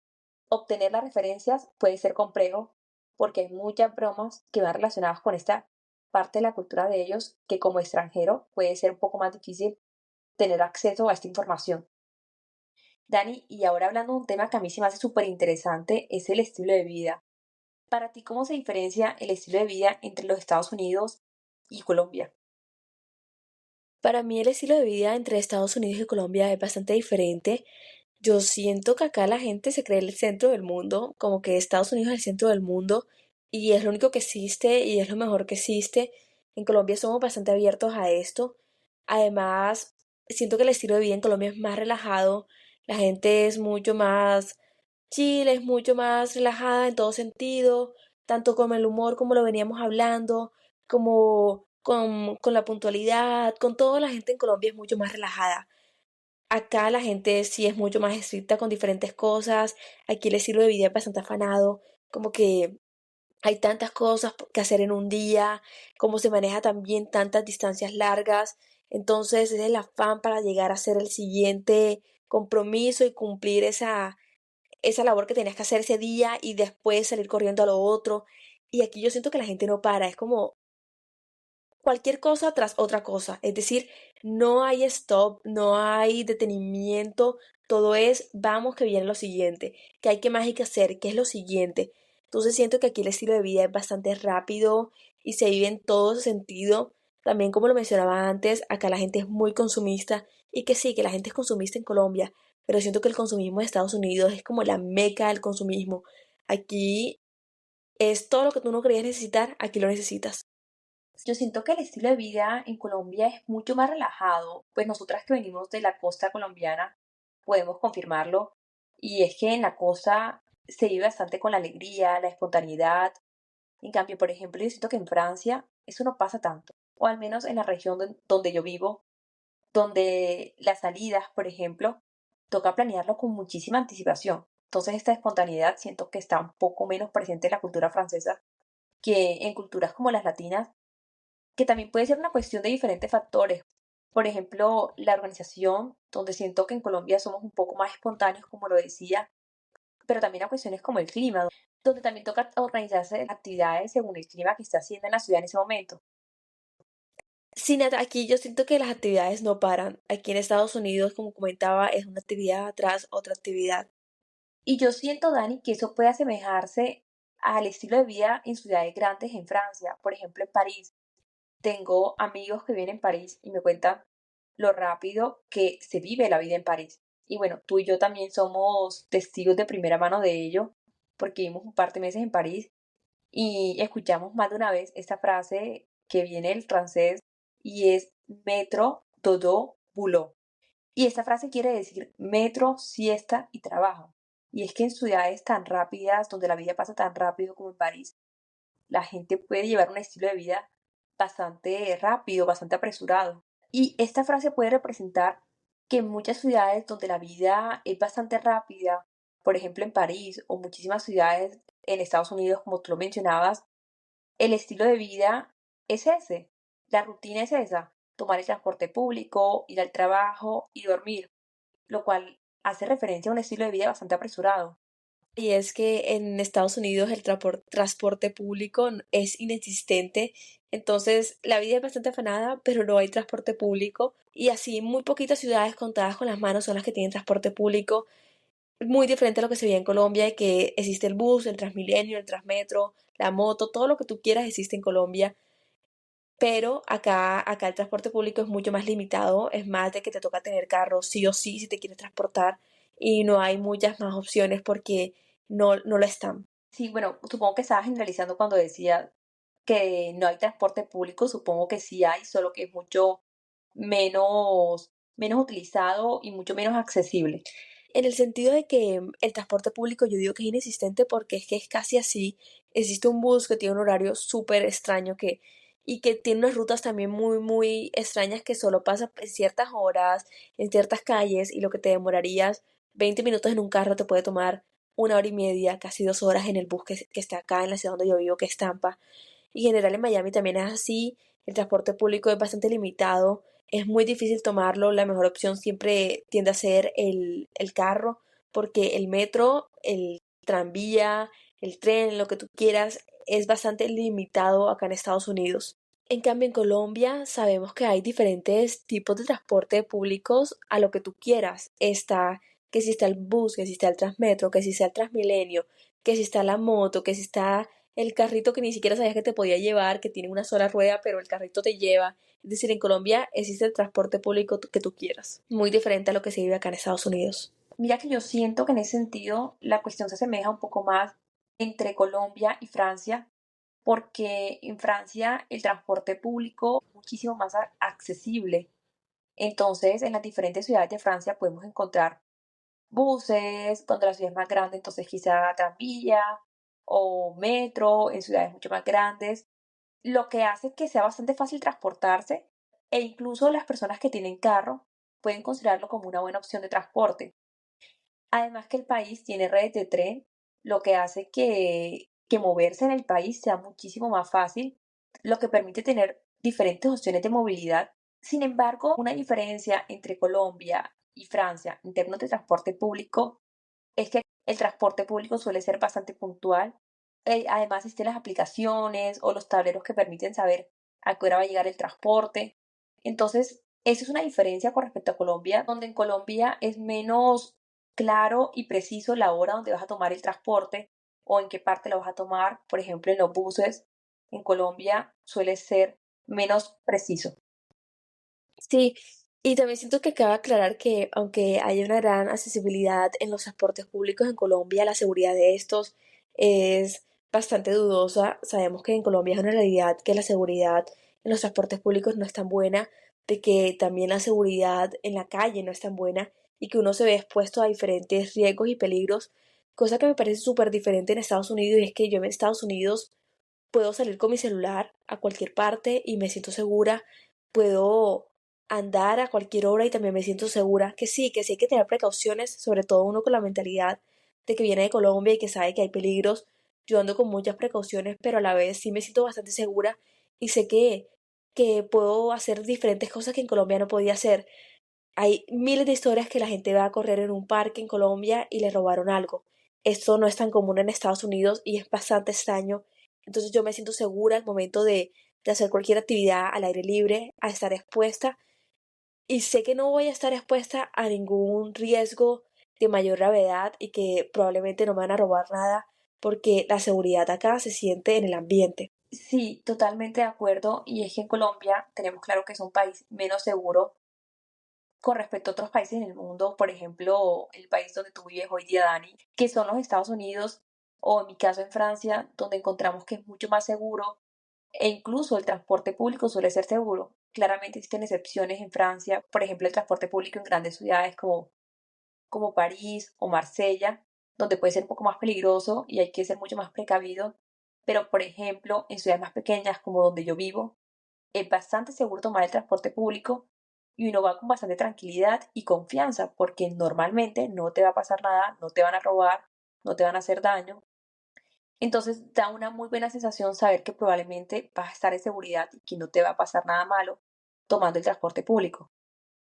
S1: obtener las referencias puede ser complejo porque hay muchas bromas que van relacionadas con esta parte de la cultura de ellos que como extranjero puede ser un poco más difícil tener acceso a esta información. Dani, y ahora hablando de un tema que a mí se me hace súper interesante, es el estilo de vida. Para ti, ¿cómo se diferencia el estilo de vida entre los Estados Unidos y Colombia?
S2: Para mí el estilo de vida entre Estados Unidos y Colombia es bastante diferente. Yo siento que acá la gente se cree el centro del mundo, como que Estados Unidos es el centro del mundo y es lo único que existe y es lo mejor que existe. En Colombia somos bastante abiertos a esto. Además, siento que el estilo de vida en Colombia es más relajado, la gente es mucho más chill, es mucho más relajada en todo sentido, tanto con el humor como lo veníamos hablando, como con la puntualidad, con todo la gente en Colombia es mucho más relajada. Acá la gente sí es mucho más estricta con diferentes cosas. Aquí el estilo de vida es bastante afanado. Como que hay tantas cosas que hacer en un día, cómo se maneja también tantas distancias largas. Entonces es el afán para llegar a hacer el siguiente compromiso y cumplir esa labor que tenías que hacer ese día y después salir corriendo a lo otro. Y aquí yo siento que la gente no para, es como cualquier cosa tras otra cosa. Es decir, no hay stop, no hay detenimiento, todo es vamos que viene lo siguiente, que hay que más hay que hacer, que es lo siguiente. Entonces siento que aquí el estilo de vida es bastante rápido y se vive en todo sentido. También como lo mencionaba antes, acá la gente es muy consumista y que sí, que la gente es consumista en Colombia, pero siento que el consumismo de Estados Unidos es como la meca del consumismo. Aquí es todo lo que tú no creías necesitar, aquí lo necesitas.
S1: Yo siento que el estilo de vida en Colombia es mucho más relajado, pues nosotras que venimos de la costa colombiana podemos confirmarlo, y es que en la costa se vive bastante con la alegría, la espontaneidad. En cambio, por ejemplo, yo siento que en Francia eso no pasa tanto, o al menos en la región donde yo vivo, donde las salidas, por ejemplo, toca planearlo con muchísima anticipación. Entonces esta espontaneidad siento que está un poco menos presente en la cultura francesa que en culturas como las latinas, que también puede ser una cuestión de diferentes factores. Por ejemplo, la organización, donde siento que en Colombia somos un poco más espontáneos, como lo decía, pero también a cuestiones como el clima, donde también toca organizarse actividades según el clima que está haciendo en la ciudad en ese momento.
S2: Sí, Nata, aquí yo siento que las actividades no paran. Aquí en Estados Unidos, como comentaba, es una actividad tras otra actividad.
S1: Y yo siento, Dani, que eso puede asemejarse al estilo de vida en ciudades grandes en Francia, por ejemplo en París. Tengo amigos que viven en París y me cuentan lo rápido que se vive la vida en París. Y bueno, tú y yo también somos testigos de primera mano de ello, porque vivimos un par de meses en París y escuchamos más de una vez esta frase que viene del francés y es metro, dodo, boulot. Y esta frase quiere decir metro, siesta y trabajo. Y es que en ciudades tan rápidas, donde la vida pasa tan rápido como en París, la gente puede llevar un estilo de vida bastante rápido, bastante apresurado. Y esta frase puede representar que en muchas ciudades donde la vida es bastante rápida, por ejemplo en París o muchísimas ciudades en Estados Unidos, como tú lo mencionabas, el estilo de vida es ese, la rutina es esa, tomar el transporte público, ir al trabajo y dormir, lo cual hace referencia a un estilo de vida bastante apresurado.
S2: Y es que en Estados Unidos el transporte público es inexistente. Entonces la vida es bastante afanada, pero no hay transporte público. Y así muy poquitas ciudades contadas con las manos son las que tienen transporte público. Muy diferente a lo que se veía en Colombia, de que existe el bus, el Transmilenio, el Transmetro, la moto, todo lo que tú quieras existe en Colombia. Pero acá el transporte público es mucho más limitado, es más de que te toca tener carro sí o sí si te quieres transportar y no hay muchas más opciones porque no lo están.
S1: Sí, bueno, supongo que estaba generalizando cuando decía que no hay transporte público, supongo que sí hay, solo que es mucho menos utilizado y mucho menos accesible.
S2: En el sentido de que el transporte público yo digo que es inexistente porque es que es casi así. Existe un bus que tiene un horario súper extraño y que tiene unas rutas también muy extrañas que solo pasa en ciertas horas, en ciertas calles y lo que te demorarías 20 minutos en un carro te puede tomar una hora y media, casi 2 horas en el bus que está acá en la ciudad donde yo vivo, que es Tampa. Y en general en Miami también es así, el transporte público es bastante limitado, es muy difícil tomarlo, la mejor opción siempre tiende a ser el carro, porque el metro, el tranvía, el tren, lo que tú quieras, es bastante limitado acá en Estados Unidos. En cambio, en Colombia sabemos que hay diferentes tipos de transporte públicos a lo que tú quieras. Está que si está el bus, que si está el Transmetro, que si está el Transmilenio, que si está la moto, que si está el carrito que ni siquiera sabías que te podía llevar, que tiene una sola rueda, pero el carrito te lleva. Es decir, en Colombia existe el transporte público que tú quieras. Muy diferente a lo que se vive acá en Estados Unidos.
S1: Mira que yo siento que en ese sentido la cuestión se asemeja un poco más entre Colombia y Francia, porque en Francia el transporte público es muchísimo más accesible. Entonces, en las diferentes ciudades de Francia podemos encontrar buses, donde la ciudad es más grande, entonces quizá tranvía o metro en ciudades mucho más grandes, lo que hace que sea bastante fácil transportarse e incluso las personas que tienen carro pueden considerarlo como una buena opción de transporte. Además que el país tiene redes de tren, lo que hace que que moverse en el país sea muchísimo más fácil, lo que permite tener diferentes opciones de movilidad. Sin embargo, una diferencia entre Colombia y Francia en términos de transporte público es que el transporte público suele ser bastante puntual. Además, existen las aplicaciones o los tableros que permiten saber a qué hora va a llegar el transporte. Entonces, esa es una diferencia con respecto a Colombia, donde en Colombia es menos claro y preciso la hora donde vas a tomar el transporte o en qué parte lo vas a tomar. Por ejemplo, en los buses, en Colombia suele ser menos preciso.
S2: Sí, y también siento que cabe aclarar que aunque hay una gran accesibilidad en los transportes públicos en Colombia, la seguridad de estos es bastante dudosa. Sabemos que en Colombia es una realidad que la seguridad en los transportes públicos no es tan buena, de que también la seguridad en la calle no es tan buena y que uno se ve expuesto a diferentes riesgos y peligros, cosa que me parece súper diferente en Estados Unidos y es que yo en Estados Unidos puedo salir con mi celular a cualquier parte y me siento segura, puedo andar a cualquier hora y también me siento segura, que sí hay que tener precauciones, sobre todo uno con la mentalidad de que viene de Colombia y que sabe que hay peligros. Yo ando con muchas precauciones, pero a la vez sí me siento bastante segura y sé que puedo hacer diferentes cosas que en Colombia no podía hacer. Hay miles de historias que la gente va a correr en un parque en Colombia y le robaron algo. Esto no es tan común en Estados Unidos y es bastante extraño. Entonces yo me siento segura al momento de hacer cualquier actividad al aire libre, a estar expuesta. Y sé que no voy a estar expuesta a ningún riesgo de mayor gravedad y que probablemente no me van a robar nada porque la seguridad acá se siente en el ambiente.
S1: Sí, totalmente de acuerdo. Y es que en Colombia tenemos claro que es un país menos seguro con respecto a otros países en el mundo, por ejemplo, el país donde tú vives hoy día, Dani, que son los Estados Unidos, o en mi caso en Francia, donde encontramos que es mucho más seguro e incluso el transporte público suele ser seguro. Claramente existen excepciones en Francia, por ejemplo, el transporte público en grandes ciudades como París o Marsella, donde puede ser un poco más peligroso y hay que ser mucho más precavido. Pero, por ejemplo, en ciudades más pequeñas como donde yo vivo, es bastante seguro tomar el transporte público y uno va con bastante tranquilidad y confianza porque normalmente no te va a pasar nada, no te van a robar, no te van a hacer daño. Entonces da una muy buena sensación saber que probablemente vas a estar en seguridad y que no te va a pasar nada malo tomando el transporte público.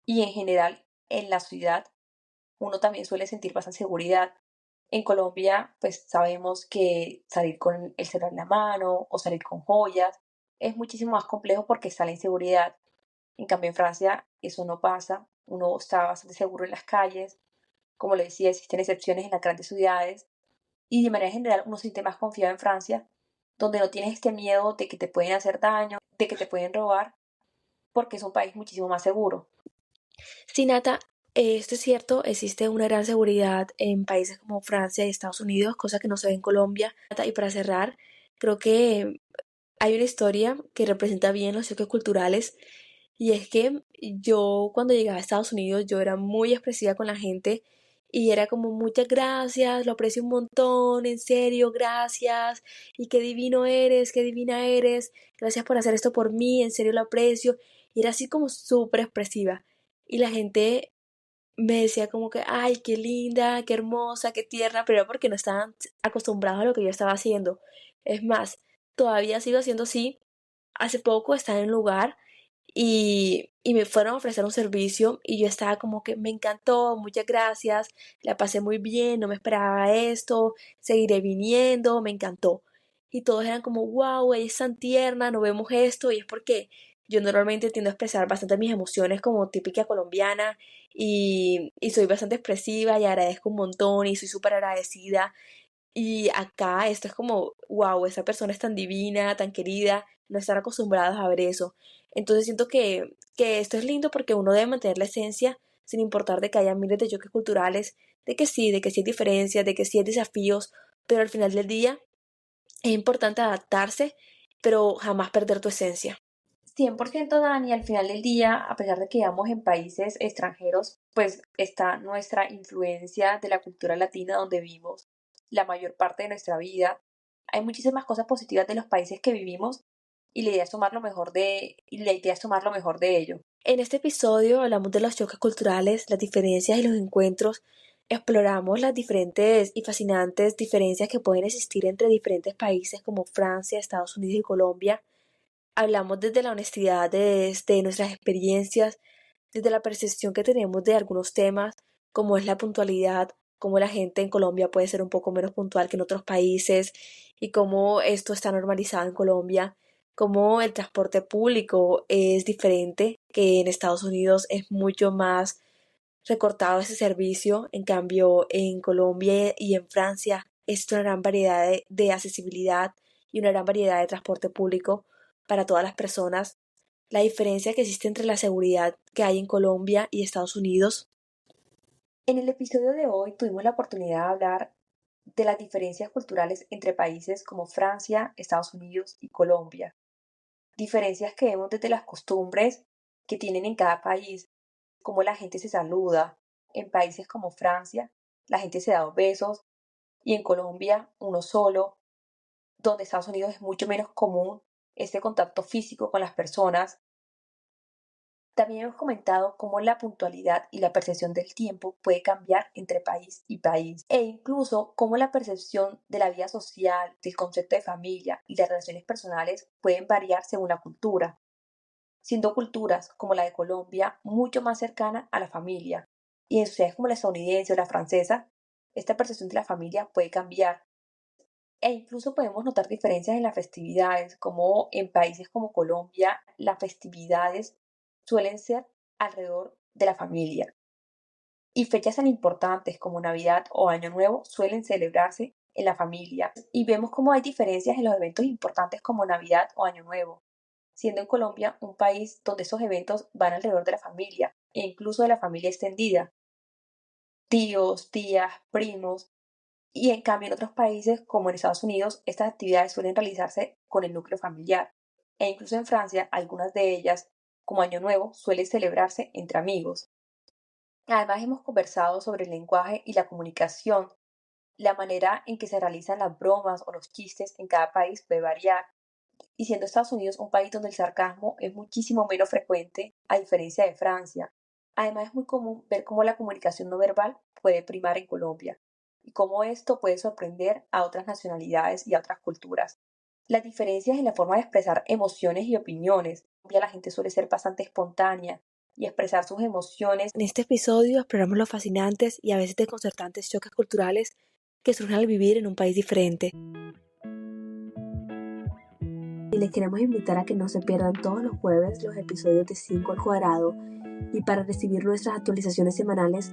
S1: Y en general, en la ciudad, uno también suele sentir bastante seguridad. En Colombia, pues sabemos que salir con el celular en la mano o salir con joyas es muchísimo más complejo porque está la inseguridad. En cambio, en Francia eso no pasa, uno está bastante seguro en las calles, como le decía, existen excepciones en las grandes ciudades y de manera general uno se siente más confiado en Francia, donde no tienes este miedo de que te pueden hacer daño, de que te pueden robar, porque es un país muchísimo más seguro.
S2: Sí, Nata, esto es cierto, existe una gran seguridad en países como Francia y Estados Unidos, cosa que no se ve en Colombia. Nata, y para cerrar, creo que hay una historia que representa bien los choques culturales y es que yo cuando llegaba a Estados Unidos yo era muy expresiva con la gente y era como muchas gracias, lo aprecio un montón, en serio, gracias, y qué divino eres, qué divina eres, gracias por hacer esto por mí, en serio lo aprecio, y era así como súper expresiva. Y la gente me decía como que, ay, qué linda, qué hermosa, qué tierna, pero era porque no estaban acostumbrados a lo que yo estaba haciendo. Es más, todavía sigo haciendo así. Hace poco estaba en un lugar y me fueron a ofrecer un servicio y yo estaba como que me encantó, muchas gracias, la pasé muy bien, no me esperaba esto, seguiré viniendo, me encantó. Y todos eran como, wow, ella es tan tierna, no vemos esto, y es porque yo normalmente tiendo a expresar bastante mis emociones como típica colombiana y soy bastante expresiva y agradezco un montón y soy súper agradecida y acá esto es como, wow, esa persona es tan divina, tan querida, no estar acostumbrados a ver eso. Entonces siento que esto es lindo porque uno debe mantener la esencia sin importar de que haya miles de choques culturales, de que sí hay diferencias, de que sí hay desafíos, pero al final del día es importante adaptarse, pero jamás perder tu esencia.
S1: 100% Dani, al final del día, a pesar de que vivamos en países extranjeros, pues está nuestra influencia de la cultura latina donde vivimos la mayor parte de nuestra vida. Hay muchísimas cosas positivas de los países que vivimos y la idea es tomar lo mejor y la idea es tomar lo mejor de ello.
S2: En este episodio hablamos de los choques culturales, las diferencias y los encuentros. Exploramos las diferentes y fascinantes diferencias que pueden existir entre diferentes países como Francia, Estados Unidos y Colombia. Hablamos desde la honestidad, desde nuestras experiencias, desde la percepción que tenemos de algunos temas, como es la puntualidad, cómo la gente en Colombia puede ser un poco menos puntual que en otros países y cómo esto está normalizado en Colombia, cómo el transporte público es diferente, que en Estados Unidos es mucho más recortado ese servicio, en cambio en Colombia y en Francia es una gran variedad de accesibilidad y una gran variedad de transporte público para todas las personas. La diferencia que existe entre la seguridad que hay en Colombia y Estados Unidos.
S1: En el episodio de hoy tuvimos la oportunidad de hablar de las diferencias culturales entre países como Francia, Estados Unidos y Colombia. Diferencias que vemos desde las costumbres que tienen en cada país, cómo la gente se saluda. En países como Francia, la gente se da 2 besos y en Colombia uno solo, donde Estados Unidos es mucho menos común este contacto físico con las personas. También hemos comentado cómo la puntualidad y la percepción del tiempo puede cambiar entre país y país, e incluso cómo la percepción de la vida social, del concepto de familia y las relaciones personales pueden variar según la cultura, siendo culturas como la de Colombia mucho más cercana a la familia, y en sociedades como la estadounidense o la francesa, esta percepción de la familia puede cambiar. E incluso podemos notar diferencias en las festividades, como en países como Colombia, las festividades suelen ser alrededor de la familia. Y fechas tan importantes como Navidad o Año Nuevo suelen celebrarse en la familia. Y vemos cómo hay diferencias en los eventos importantes como Navidad o Año Nuevo, siendo en Colombia un país donde esos eventos van alrededor de la familia e incluso de la familia extendida, tíos, tías, primos. Y en cambio en otros países, como en Estados Unidos, estas actividades suelen realizarse con el núcleo familiar. E incluso en Francia, algunas de ellas, como Año Nuevo, suelen celebrarse entre amigos. Además, hemos conversado sobre el lenguaje y la comunicación. La manera en que se realizan las bromas o los chistes en cada país puede variar. Y siendo Estados Unidos un país donde el sarcasmo es muchísimo menos frecuente, a diferencia de Francia. Además, es muy común ver cómo la comunicación no verbal puede primar en Colombia y cómo esto puede sorprender a otras nacionalidades y a otras culturas. Las diferencias en la forma de expresar emociones y opiniones. En Colombia la gente suele ser bastante espontánea y expresar sus emociones.
S2: En este episodio exploramos los fascinantes y a veces desconcertantes choques culturales que surgen al vivir en un país diferente.
S1: Y les queremos invitar a que no se pierdan todos los jueves los episodios de 5 al cuadrado. Y para recibir nuestras actualizaciones semanales,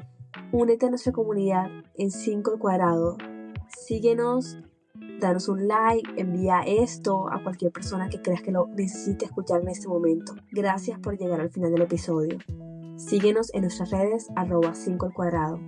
S1: únete a nuestra comunidad en 5 al cuadrado. Síguenos, danos un like, envía esto a cualquier persona que creas que lo necesite escuchar en este momento. Gracias por llegar al final del episodio. Síguenos en nuestras redes @5 al cuadrado.